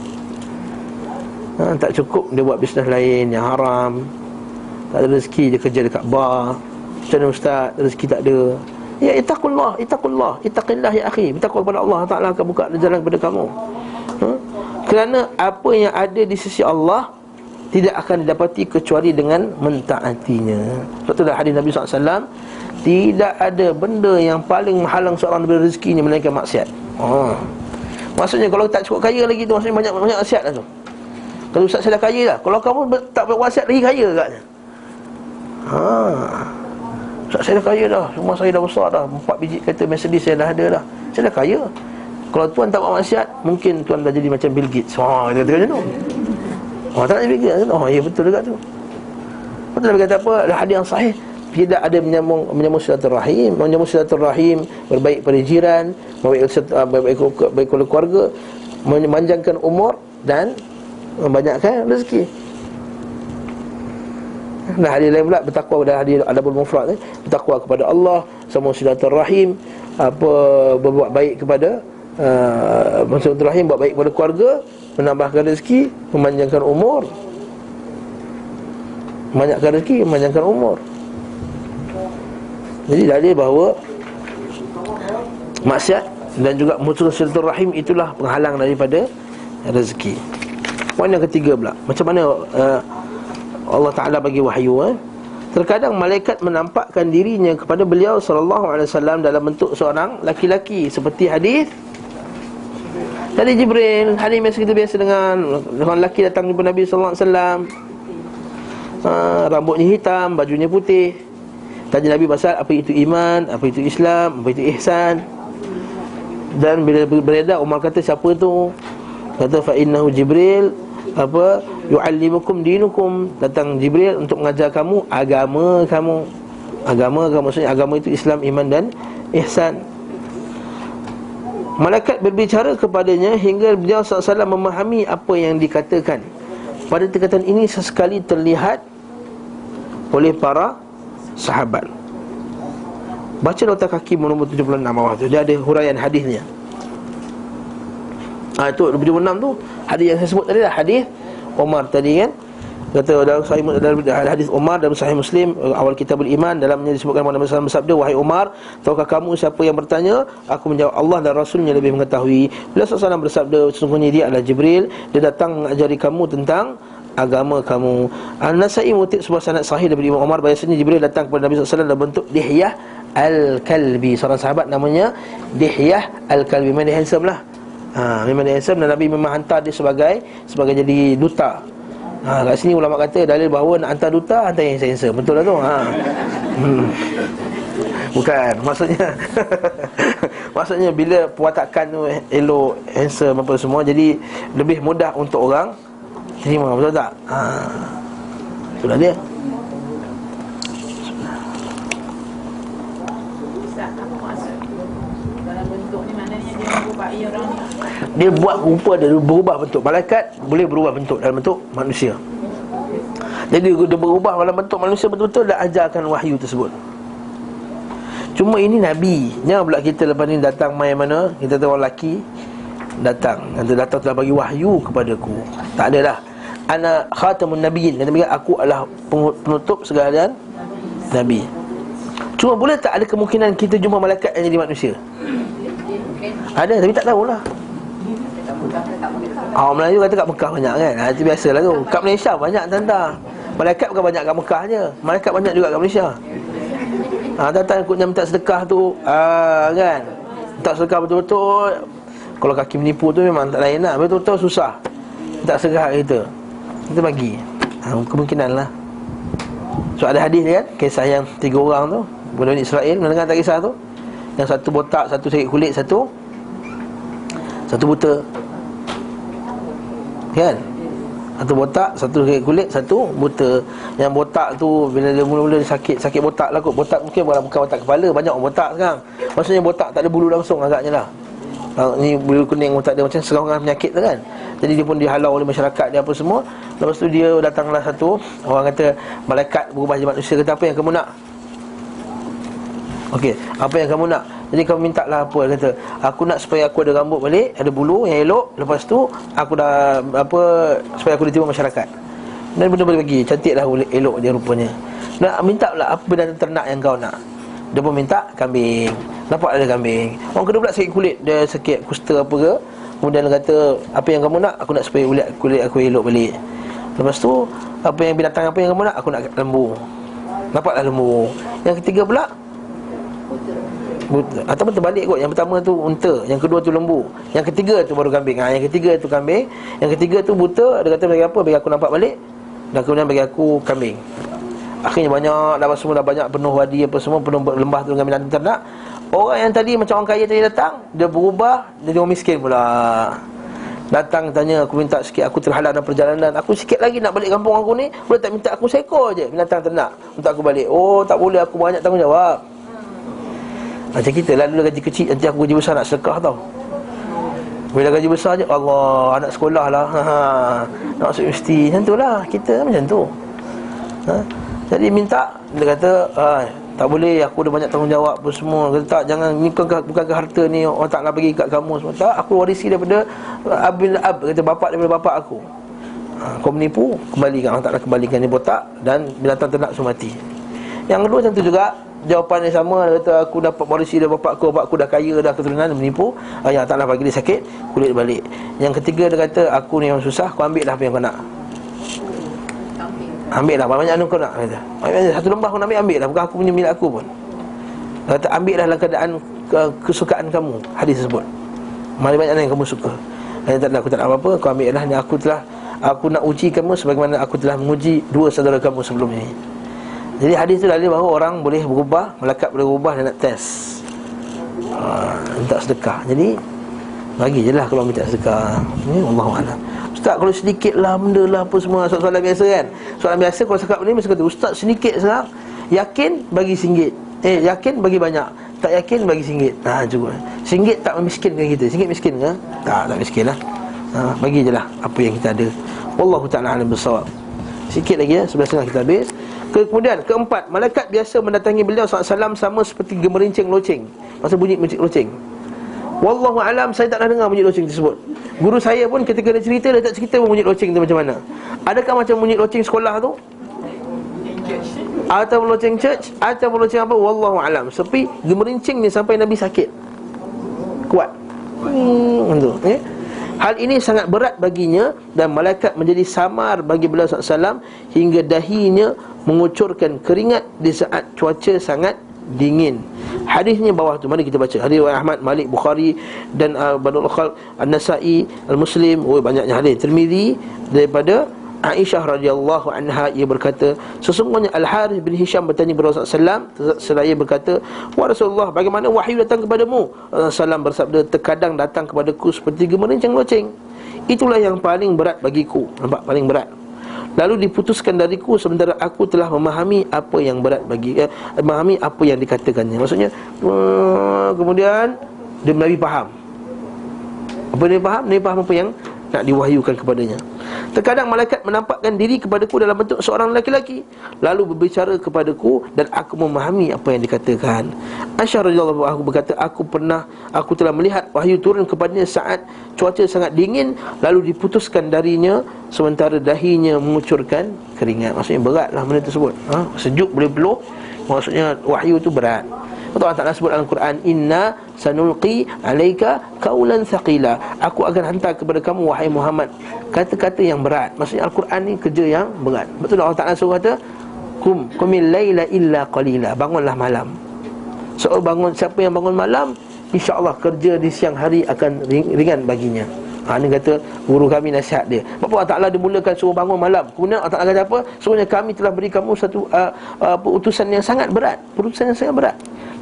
Tak cukup dia buat bisnes lain yang haram, tak ada rezeki dia kerja dekat bar. Macam mana ustaz, rezeki tak ada? Ya, ittaqullah, ittaqillah ya akhi. Bertakwa kepada Allah, Ta'ala akan buka jalan kepada kamu. Kerana apa yang ada di sisi Allah tidak akan didapati kecuali dengan mentaatinya. Sebab tu dah hadis Nabi SAW, tidak ada benda yang paling menghalang seorang daripada rezekinya melainkan maksiat. Maksudnya kalau tak cukup kaya lagi tu, maksudnya banyak maksiat lah tu. Kalau ustaz saya dah kaya dah, kalau kamu tak buat maksiat lagi kaya agaknya. Ustaz saya dah kaya dah, rumah saya dah besar dah, 4 biji kereta Mercedes saya dah ada dah, saya dah kaya. Kalau tuan tak buat maksiat, mungkin tuan dah jadi macam Bill Gates. Dia kata macam tu. Tak nak jadi Bill Gates. Ya betul juga tu. Betul dia kata apa? Ada hadis yang sahih, tidak ada menyambung silaturahim, berbaik pada jiran, berbaik kepada keluarga, memanjangkan umur dan membanyakkan rezeki. Nah, hadis lain pula bertakwa pada hadis Adabul Mufrad, bertakwa kepada Allah, sama silaturahim, berbuat baik kepada silaturahim, buat baik kepada keluarga, menambahkan rezeki, memanjangkan umur. Banyakkan rezeki, memanjangkan umur. Jadi dalil bahawa maksiat dan juga mutus silaturahim itulah penghalang daripada rezeki. Poin yang ketiga pula, macam mana Allah Ta'ala bagi wahyu. Terkadang malaikat menampakkan dirinya kepada beliau sallallahu alaihi wasallam dalam bentuk seorang laki-laki, seperti hadis dari Jibril. Hadis biasa kita biasa dengan lelaki datang jumpa Nabi sallallahu alaihi wasallam, rambutnya hitam, bajunya putih. Tanya Nabi pasal apa itu iman, apa itu Islam, apa itu ihsan. Dan bila beredar, Umar kata siapa tu? Kata fa innahu Jibril, yu'allimukum dinukum. Datang Jibril untuk mengajar kamu agama kamu. Agama kamu, maksudnya agama itu Islam, iman dan ihsan. Malaikat berbicara kepadanya hingga beliau SAW memahami apa yang dikatakan. Pada tingkatan ini sesekali terlihat oleh para sahabat. Baca nota kaki nombor 76 bawah tu, dia ada huraian hadisnya. Itu 76 tu hadis yang saya sebut tadi lah, hadis Umar tadi kan. Kata dalam hadis Umar dalam Sahih Muslim awal Kitabul Iman, dalamnya disebutkan Nabi SAW bersabda, wahai Umar, tahukah kamu siapa yang bertanya? Aku menjawab, Allah dan Rasulnya lebih mengetahui. Beliau SAW bersabda, sesungguhnya dia adalah Jibril, dia datang mengajari kamu tentang agama kamu. An-Nasai mengutip sebuah sanad sahih daripada Imam Umar, bahasanya Jibril datang kepada Nabi SAW dalam bentuk Dihyah Al-Kalbi, seorang sahabat namanya Dihyah Al-Kalbi. Memang dia handsome lah. Memang dia handsome, dan Nabi memang hantar dia sebagai jadi duta. Kat sini ulama kata dalil bahawa nak hantar duta, hantar yang handsome. Betul lah tu. Bukan, maksudnya bila perwatakan tu elok, handsome apa semua, jadi lebih mudah untuk orang terima. Betul tak? Itulah dia. Dia buat rupa, dia berubah bentuk. Malaikat boleh berubah bentuk dalam bentuk manusia. Jadi dia berubah dalam bentuk manusia betul-betul dah ajarkan wahyu tersebut. Cuma ini Nabi. Jangan pula kita lepas ni datang main mana, kita tahu orang lelaki datang, nanti datang telah bagi wahyu kepadaku. Tak ada dah. Ana khatamun nabiyyin. Kata Nabi, aku adalah penutup segala Nabi. Cuma boleh tak ada kemungkinan kita jumpa malaikat yang jadi manusia? Ada, tapi tak tahulah. Orang Melayu kata kat Mekah banyak kan. Itu biasalah tu. Kat Malaysia banyak tanda. Malaikat bukan banyak kat Mekah je. Malaikat banyak juga kat Malaysia. Datang ikutnya minta sedekah tu, kan. Minta sedekah betul-betul. Kalau kaki menipu tu memang tak lain lah. Betul-betul susah. Minta sedekah kita bagi. Kemungkinan lah. So ada hadis dia kan, kisah yang 3 orang tu, Bani Israel. Mendengar tak kisah tu? Yang satu botak, satu sakit kulit, satu buta. Kan? Satu botak, satu sakit kulit, satu buta. Yang botak tu bila dia mula-mula sakit botak lah kot. Botak mungkin bukan botak kepala, banyak orang botak sekarang. Maksudnya botak tak ada bulu langsung agaknya lah. Ni bulu kuning tak ada, macam serangan penyakit tu kan. Jadi dia pun dihalau oleh masyarakat dia apa semua. Lepas tu dia datanglah satu orang kata malaikat berubah jadi manusia. Kata, apa yang kamu nak? Okey, apa yang kamu nak? Jadi kamu minta lah apa? Dia kata, aku nak supaya aku ada rambut balik, ada bulu yang elok. Lepas tu aku dah supaya aku diterima masyarakat. Dan benda boleh bagi, cantiklah elok dia rupanya. Nak minta pula apa binatang ternak yang kau nak? Dia pun minta kambing. Nampak ada kambing. Orang kedua pula sakit kulit, dia sakit kusta apa ke. Kemudian dia kata, apa yang kamu nak? Aku nak supaya kulit aku elok balik. Lepas tu, apa yang kamu nak? Aku nak lembu. Nampaklah lembu. Yang ketiga pula buta. Ataupun terbalik kot. Yang pertama tu unta, yang kedua tu lembu, yang ketiga tu baru kambing. Yang ketiga tu kambing, yang ketiga tu buta. Dia kata bagi apa? Bagi aku nampak balik. Dan kemudian bagi aku kambing. Akhirnya banyak, dah semua dah banyak, penuh wadi apa semua, penuh lembah tu dengan binatang ternak. Orang yang tadi macam orang kaya tadi datang, dia berubah, dia orang miskin pula. Datang tanya, aku minta sikit, aku terhalang dalam perjalanan, aku sikit lagi nak balik kampung aku ni, boleh tak minta aku seekor je binatang ternak untuk aku balik? Oh tak boleh, aku banyak tanggungjawab. Macam kita lah dulu gaji kecil, nanti aku gaji besar nak sedekah tau. Bila gaji besar je, Allah, anak sekolah lah, nak masuk universiti. Macam tu lah, kita macam tu. Jadi minta, dia kata, tak boleh, aku ada banyak tanggungjawab apa semua. Kata tak, jangan, ni bukan harta ni orang Ta'ala bagi kat kamu semua. Tak, aku warisi daripada kata bapak daripada bapak aku. Kau menipu, kembalikan, Allah Ta'ala kembalikan ni botak. Dan binatang ternak semua mati. Yang kedua macam tu juga, jawapan yang sama. Dia kata, aku dapat warisi dari bapak aku dah kaya, dah keturunan, menipu. Allah Ta'ala bagi dia sakit, kulit balik. Yang ketiga dia kata, aku ni yang susah, kau ambil dah apa yang kau nak. Ambil lah, banyak kau nak, kata. Satu lembah kau nak ambil lah, bukan aku punya milik aku pun. Dia kata, ambil lah dalam keadaan kesukaan kamu. Hadis tersebut, mana banyak yang kamu suka. Dan tak ada, aku tak nak apa-apa, kau ambil lah ni, aku nak uji kamu sebagaimana aku telah menguji 2 saudara kamu sebelum ini. Jadi hadis tu dalil bahawa orang boleh berubah, malaikat boleh berubah dan nak test. Minta sedekah. Jadi bagi je lah kalau minta sedekah. Ni Allahu'alam. Ustaz, kalau sedikit lah benda lah apa semua, soalan biasa kan. Soalan biasa kalau cakap benda ni mesti kata, Ustaz sedikit sekarang, yakin bagi RM1. Yakin bagi banyak, tak yakin bagi RM1. Cukup. RM1 tak memiskinkan kita. RM1 miskin ke? Tak miskin lah. Bagi je lah apa yang kita ada. Wallahu ta'ala alam bissawab. Sikit lagi 11.30 kita habis. Kemudian keempat, malaikat biasa mendatangi beliau SAW sama seperti gemerincing loceng. Masa bunyi loceng. Wallahu alam, saya tak pernah dengar bunyi loceng tersebut. Guru saya pun ketika dia cerita, dia tak cerita pun bunyi loceng tu macam mana. Adakah macam bunyi loceng sekolah tu? Atau loceng church? Atau loceng apa? Wallahu alam. Sepi gemerincing ni sampai Nabi sakit. Kuat. Hal ini sangat berat baginya dan malaikat menjadi samar bagi beliau SAW hingga dahinya mengucurkan keringat di saat cuaca sangat dingin. Hadisnya bawah tu, mari kita baca. Hadis riwayat Ahmad, Malik, Bukhari dan Badul Khalq, An-Nasai, Al-Muslim. Banyaknya hadis. Tirmizi daripada Aisyah radhiyallahu anha, ia berkata, sesungguhnya Al-Harith bin Hisham bertanya kepada Rasulullah SAW, seraya berkata, "Wahai Rasulullah, bagaimana wahyu datang kepadamu?" Rasulullah SAW bersabda, "Terkadang datang kepadaku seperti gemerincing loceng. Itulah yang paling berat bagiku." Nampak, paling berat. Lalu diputuskan dariku sementara aku telah memahami apa yang berat memahami apa yang dikatakannya. Maksudnya kemudian Nabi faham. Apa Nabi faham? Nabi faham apa yang nak diwahyukan kepadanya. Terkadang malaikat menampakkan diri kepadaku dalam bentuk seorang lelaki-lelaki, lalu berbicara kepadaku dan aku memahami apa yang dikatakan. Aisyah radhiyallahu anha berkata, aku telah melihat wahyu turun kepadanya saat cuaca sangat dingin, lalu diputuskan darinya sementara dahinya mengucurkan keringat. Maksudnya beratlah benda tersebut. Sejuk boleh peluh, maksudnya wahyu tu berat. Allah Ta'ala sebut dalam Quran, inna sanulqi alaika qaulan thaqila, aku akan hantar kepada kamu wahai Muhammad kata-kata yang berat. Maksudnya Al-Quran ni kerja yang berat. Betul Allah Ta'ala suruh kata qumil laila illa qalila, bangunlah malam. So siapa yang bangun malam, insya-Allah kerja di siang hari akan ringan baginya. Ini kata guru kami nasihat dia. Sebab Allah Ta'ala dimulakan suruh bangun malam, kemudian Allah Ta'ala kata apa? Sebenarnya kami telah beri kamu satu utusan yang sangat berat. Utusan yang sangat berat.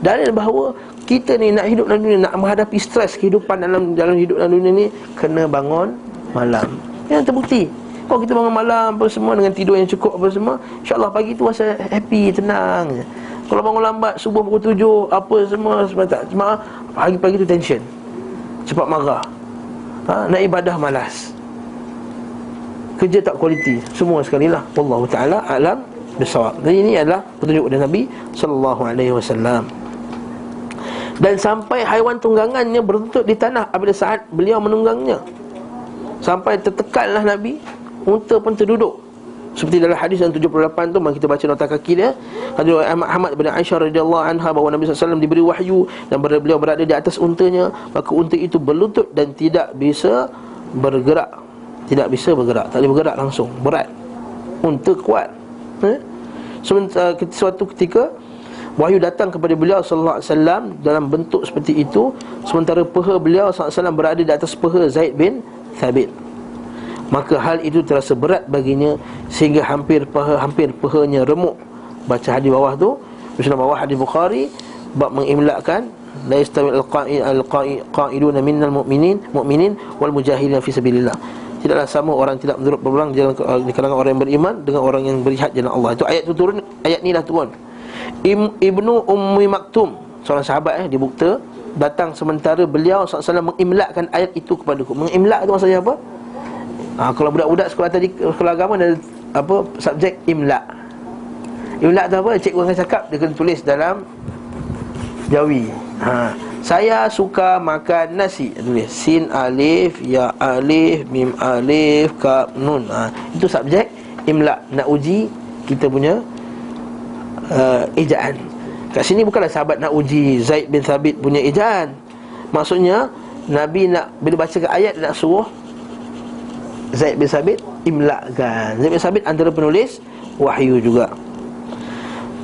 Dalil bahawa kita ni nak hidup dalam dunia, nak menghadapi stres kehidupan dalam hidup dalam dunia ni, kena bangun malam. Yang terbukti. Kalau kita bangun malam apa semua dengan tidur yang cukup apa semua, insya-Allah pagi tu rasa happy, tenang je. Kalau bangun lambat, subuh pukul 7 apa semua tak, cuma pagi-pagi tu tension, cepat marah, nak ibadah malas, kerja tak kualiti, semua sekali lah. Wallahu ta'ala a'lam bisawab. Dan ini adalah petunjuk dari Nabi SAW. Dan sampai haiwan tunggangannya berlutut di tanah apabila saat beliau menunggangnya, sampai tertekanlah Nabi, unta pun terduduk. Seperti dalam hadis yang 78 tu, mari kita baca nota kaki dia. Hadis Ahmad bin Aisyah radhiyallahu anha bahawa Nabi SAW diberi wahyu dan beliau berada di atas untanya, maka unta itu berlutut dan tidak bisa bergerak. Tidak bisa bergerak, tak boleh bergerak langsung, berat. Unta kuat. Sementara suatu ketika wahyu datang kepada beliau sallallahu alaihi wasallam dalam bentuk seperti itu, sementara peha beliau sallallahu alaihi wasallam berada di atas peha Zaid bin Thabit. Maka hal itu terasa berat baginya sehingga hampir pahanya remuk. Baca hadis bawah tu, Muslim bawah hadis Bukhari bab mengimlakkan la yastawil al-qa'iduna minnal mu'minin wal mujahidin fi sabilillah. Tidaklah sama orang tidak menurut berperang di kalangan orang yang beriman dengan orang yang berjihad jalan Allah. Itu ayat tu turun, ayat ni dah turun. Ibnu Ummi Maktum, seorang sahabat di Bukta, datang sementara beliau SAW mengimlakkan ayat itu kepadaku. Mengimlak tu maksudnya apa? Kalau budak-budak sekolah tadi, sekolah agama ada apa subjek imlak. Imlak tu apa? Cikgu akan cakap, dia kena tulis dalam Jawi. Saya suka makan nasi, tulis sin alif, ya alif, mim alif, kaf nun. Itu subjek imlak. Nak uji kita punya ejaan. Kat sini bukanlah sahabat nak uji Zaid bin Thabit punya ejaan. Maksudnya Nabi nak, bila baca ke ayat, nak suruh Zaid bin Thabit imlakkan. Zaid bin Thabit antara penulis wahyu juga.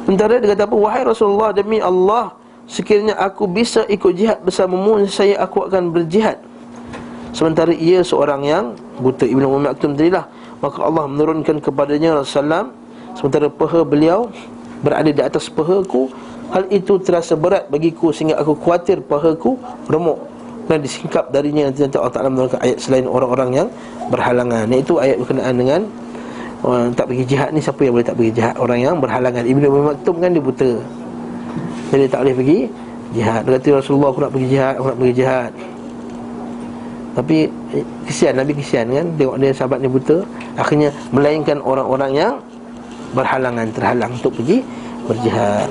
Sementara dia kata apa? Wahai Rasulullah, demi Allah, sekiranya aku bisa ikut jihad bersamamu, saya aku akan berjihad. Sementara ia seorang yang buta. Ibnu Ummi Maktum tadilah. Maka Allah menurunkan kepadanya Rasulullah SAW, sementara peha beliau berada di atas pehaku. Hal itu terasa berat bagiku sehingga aku khawatir pahaku remuk dan disingkap darinya. Nanti Allah Ta'ala menurunkan ayat selain orang-orang yang berhalangan. Itu ayat berkenaan dengan orang tak pergi jihad ni. Siapa yang boleh tak pergi jihad? Orang yang berhalangan. Ibnu Ummi Maktum kan dia buta, jadi tak boleh pergi jihad. Dia kata, Rasulullah, aku nak pergi jihad, aku nak pergi jihad. Tapi kesian, Nabi kesian kan, tengok dia sahabat ni buta. Akhirnya melainkan orang-orang yang berhalangan, terhalang untuk pergi berjihad.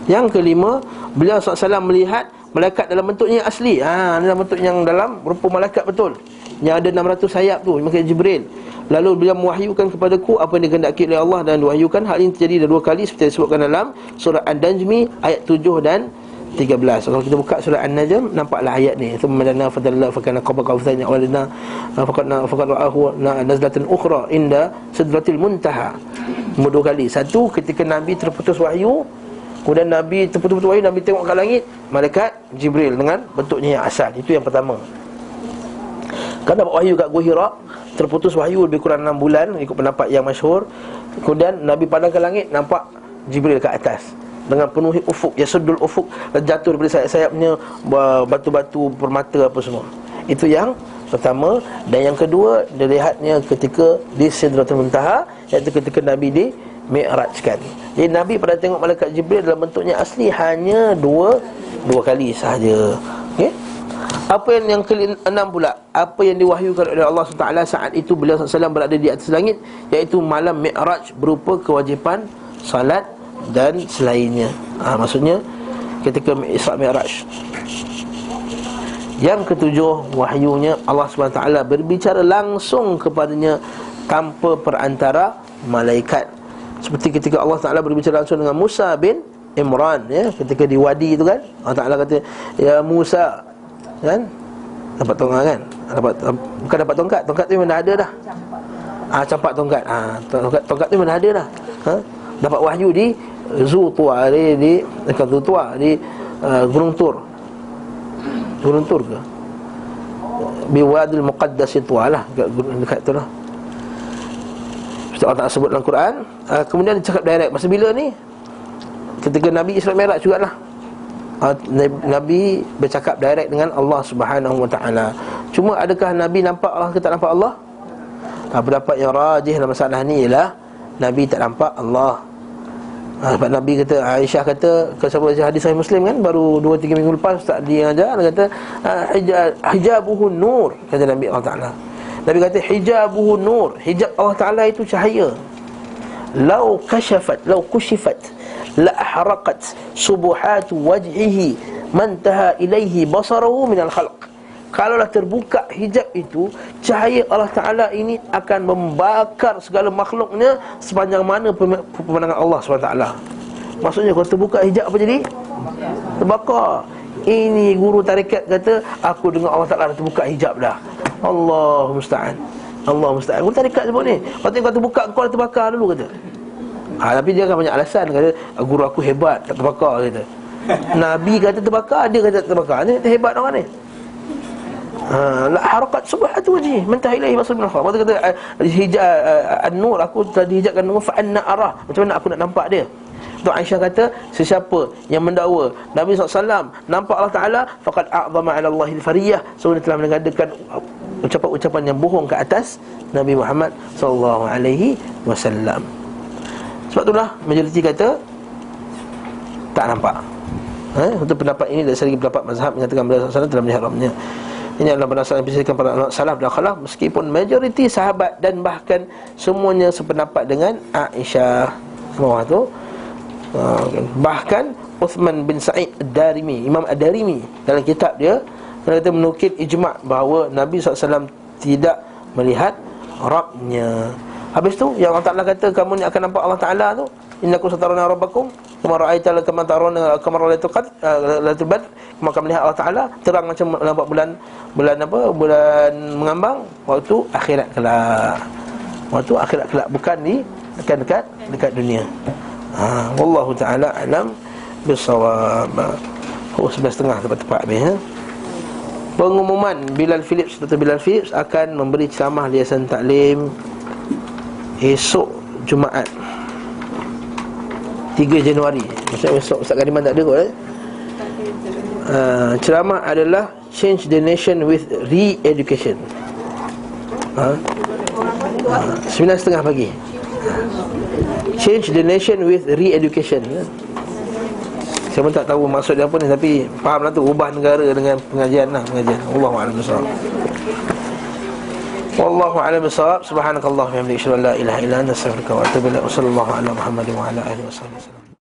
Yang kelima, beliau SAW melihat malaikat dalam bentuknya asli. Dalam bentuk yang dalam rupa malaikat betul, yang ada 600 sayap tu, malaikat Jibril. Lalu beliau mewahyukan kepadaku apa yang dikehendaki oleh Allah dan diwahyukan. Hal ini terjadi dua kali seperti disebutkan dalam surah An-Najmi ayat 7 dan 13. Kalau kita buka surah An-Najm, nampaklah ayat ni. Thumma fadalla fakana qaba qawsaini awalna faqad ra'ahu nazlatan ukhra inda sidratil muntaha. Dua kali. Satu ketika Nabi terputus wahyu, kemudian Nabi terputus wahyu, Nabi tengok ke langit, malaikat Jibril dengan bentuknya yang asal. Itu yang pertama. Kalau dapat wahyu kat Gua Hira, terputus wahyu lebih kurang 6 bulan ikut pendapat yang masyhur. Kemudian Nabi pandang ke langit, nampak Jibril ke atas dengan penuhi ufuk, yasuddul ufuk, jatuh daripada sayap-sayapnya batu-batu permata apa semua. Itu yang pertama. Dan yang kedua, dilihatnya ketika di Sidratul Muntaha, iaitu ketika Nabi di Mi'rajkan. Jadi Nabi pada tengok malaikat Jibril dalam bentuknya asli hanya dua kali sahaja. Okey. Apa yang ke-6 pula, apa yang diwahyukan oleh Allah SWT saat itu beliau SAW berada di atas langit, iaitu malam Mi'raj, berupa kewajipan salat dan selainnya. Maksudnya ketika Isra Mi'raj. Yang ketujuh, wahyunya Allah SWT berbicara langsung kepadanya tanpa perantara malaikat. Seperti ketika Allah Ta'ala berbicara langsung dengan Musa bin Imran, ya, ketika di wadi itu kan, Allah Ta'ala kata, ya Musa, kan, dapat tongkat kan, bukan dapat tongkat, tongkat tu memang dah ada dah. Campak tongkat, tongkat tu memang dah ada dah. Dapat wahyu di Zutua, di Zutua, di Gunung Tur. Gunung Tur ke? Biwadil Muqaddas itu lah, dekat tu lah. Allah Ta'ala sebut dalam Quran. Kemudian dia cakap direct. Masa bila ni? Ketika Nabi Isra Mi'raj jugalah. Nabi bercakap direct dengan Allah Subhanahu Wa Ta'ala. Cuma adakah Nabi nampak Allah ke tak nampak Allah? Pendapat yang rajih dalam masalah ni ialah Nabi tak nampak Allah. Sebab Nabi kata, Aisyah kata, kalau baca hadis Sahih Muslim kan, baru 2-3 minggu lepas Ustaz dia ajar, dia kata hijabuhu nur, kata Nabi Allah Ta'ala. Nabi kata hijabuhu nur, hijab Allah Ta'ala itu cahaya. Lau kushifat la ahraqat subuhat wajhihi mantaha ilaihi basaruhu minal khalq. Kalaulah terbuka hijab itu, cahaya Allah Ta'ala ini akan membakar segala makhluknya sepanjang mana pemandangan Allah SWT. Maksudnya kalau terbuka hijab apa jadi? Terbakar. Ini guru tarikat kata, aku dengar Allah Ta'ala dah terbuka hijab dah. Allah musta'an. Allah musta'an. Guru tarikat sebut ni, kau terbuka, kau dah terbakar dulu kata. Tapi dia akan banyak alasan, kata guru aku hebat, tak terbakar kata. Nabi kata terbakar, dia kata tak terbakar. Ni hebat orang ni. La harakat subhatu wajhi mentah ilahi basar min al-khalq. Maksud kata hijab an-nur, aku telah dihijabkan nur fa anna arah. Macam mana aku nak nampak dia? Tu Aisyah kata, sesiapa yang mendakwa Nabi SAW nampak Allah Ta'ala, faqad a'zama 'ala Allah al-fariyah, so dia telah mengadakan ucapan-ucapan yang bohong ke atas Nabi Muhammad sallallahu alaihi wasallam. Sebab itulah majoriti kata tak nampak. Untuk pendapat ini dari segi pendapat mazhab mengatakan beliau SAW telah melihatnya. Ini adalah berdasarkan disebutkan para ulama salaf dan khalaf, meskipun majoriti sahabat dan bahkan semuanya sependapat dengan Aisyah. Bawah tu bahkan Uthman bin Sa'id Ad-Darimi, Imam Ad-Darimi dalam kitab dia kata menukil ijma' bahawa Nabi SAW tidak melihat Rabbnya. Habis tu yang Allah Ta'ala kata kamu ni akan nampak Allah Ta'ala tu, innakum sataruna rabbakum kama ra'aita kama taruna kama ra'aitul qad lailatul badr, kamu akan melihat Allah Ta'ala terang macam nampak bulan mengambang waktu akhirat kelak. Waktu akhirat kelak, bukan di dekat dunia. Wallahu ta'ala alam bisawab. 11.30 tepat habis ya. Pengumuman Bilal Philips, Dr. Bilal Philips akan memberi ceramah di Yayasan Taklim esok Jumaat 3 Januari. Maksudnya esok Ustaz Kadiman tak ada kot ceramah adalah Change the Nation with Re-Education. 9.30 pagi. Change the Nation with Re-Education. Saya pun tak tahu maksud dia apa ni, tapi fahamlah tu, ubah negara dengan pengajian. Allahu a'lam bissawab. Wallahu a'lam bissawab. Subhanakallah wa bihamdika, asyhadu an la ilaha illa anta, astaghfiruka wa atubu ilaik. Wassallallahu ala Muhammadin wa ala alihi wasallam.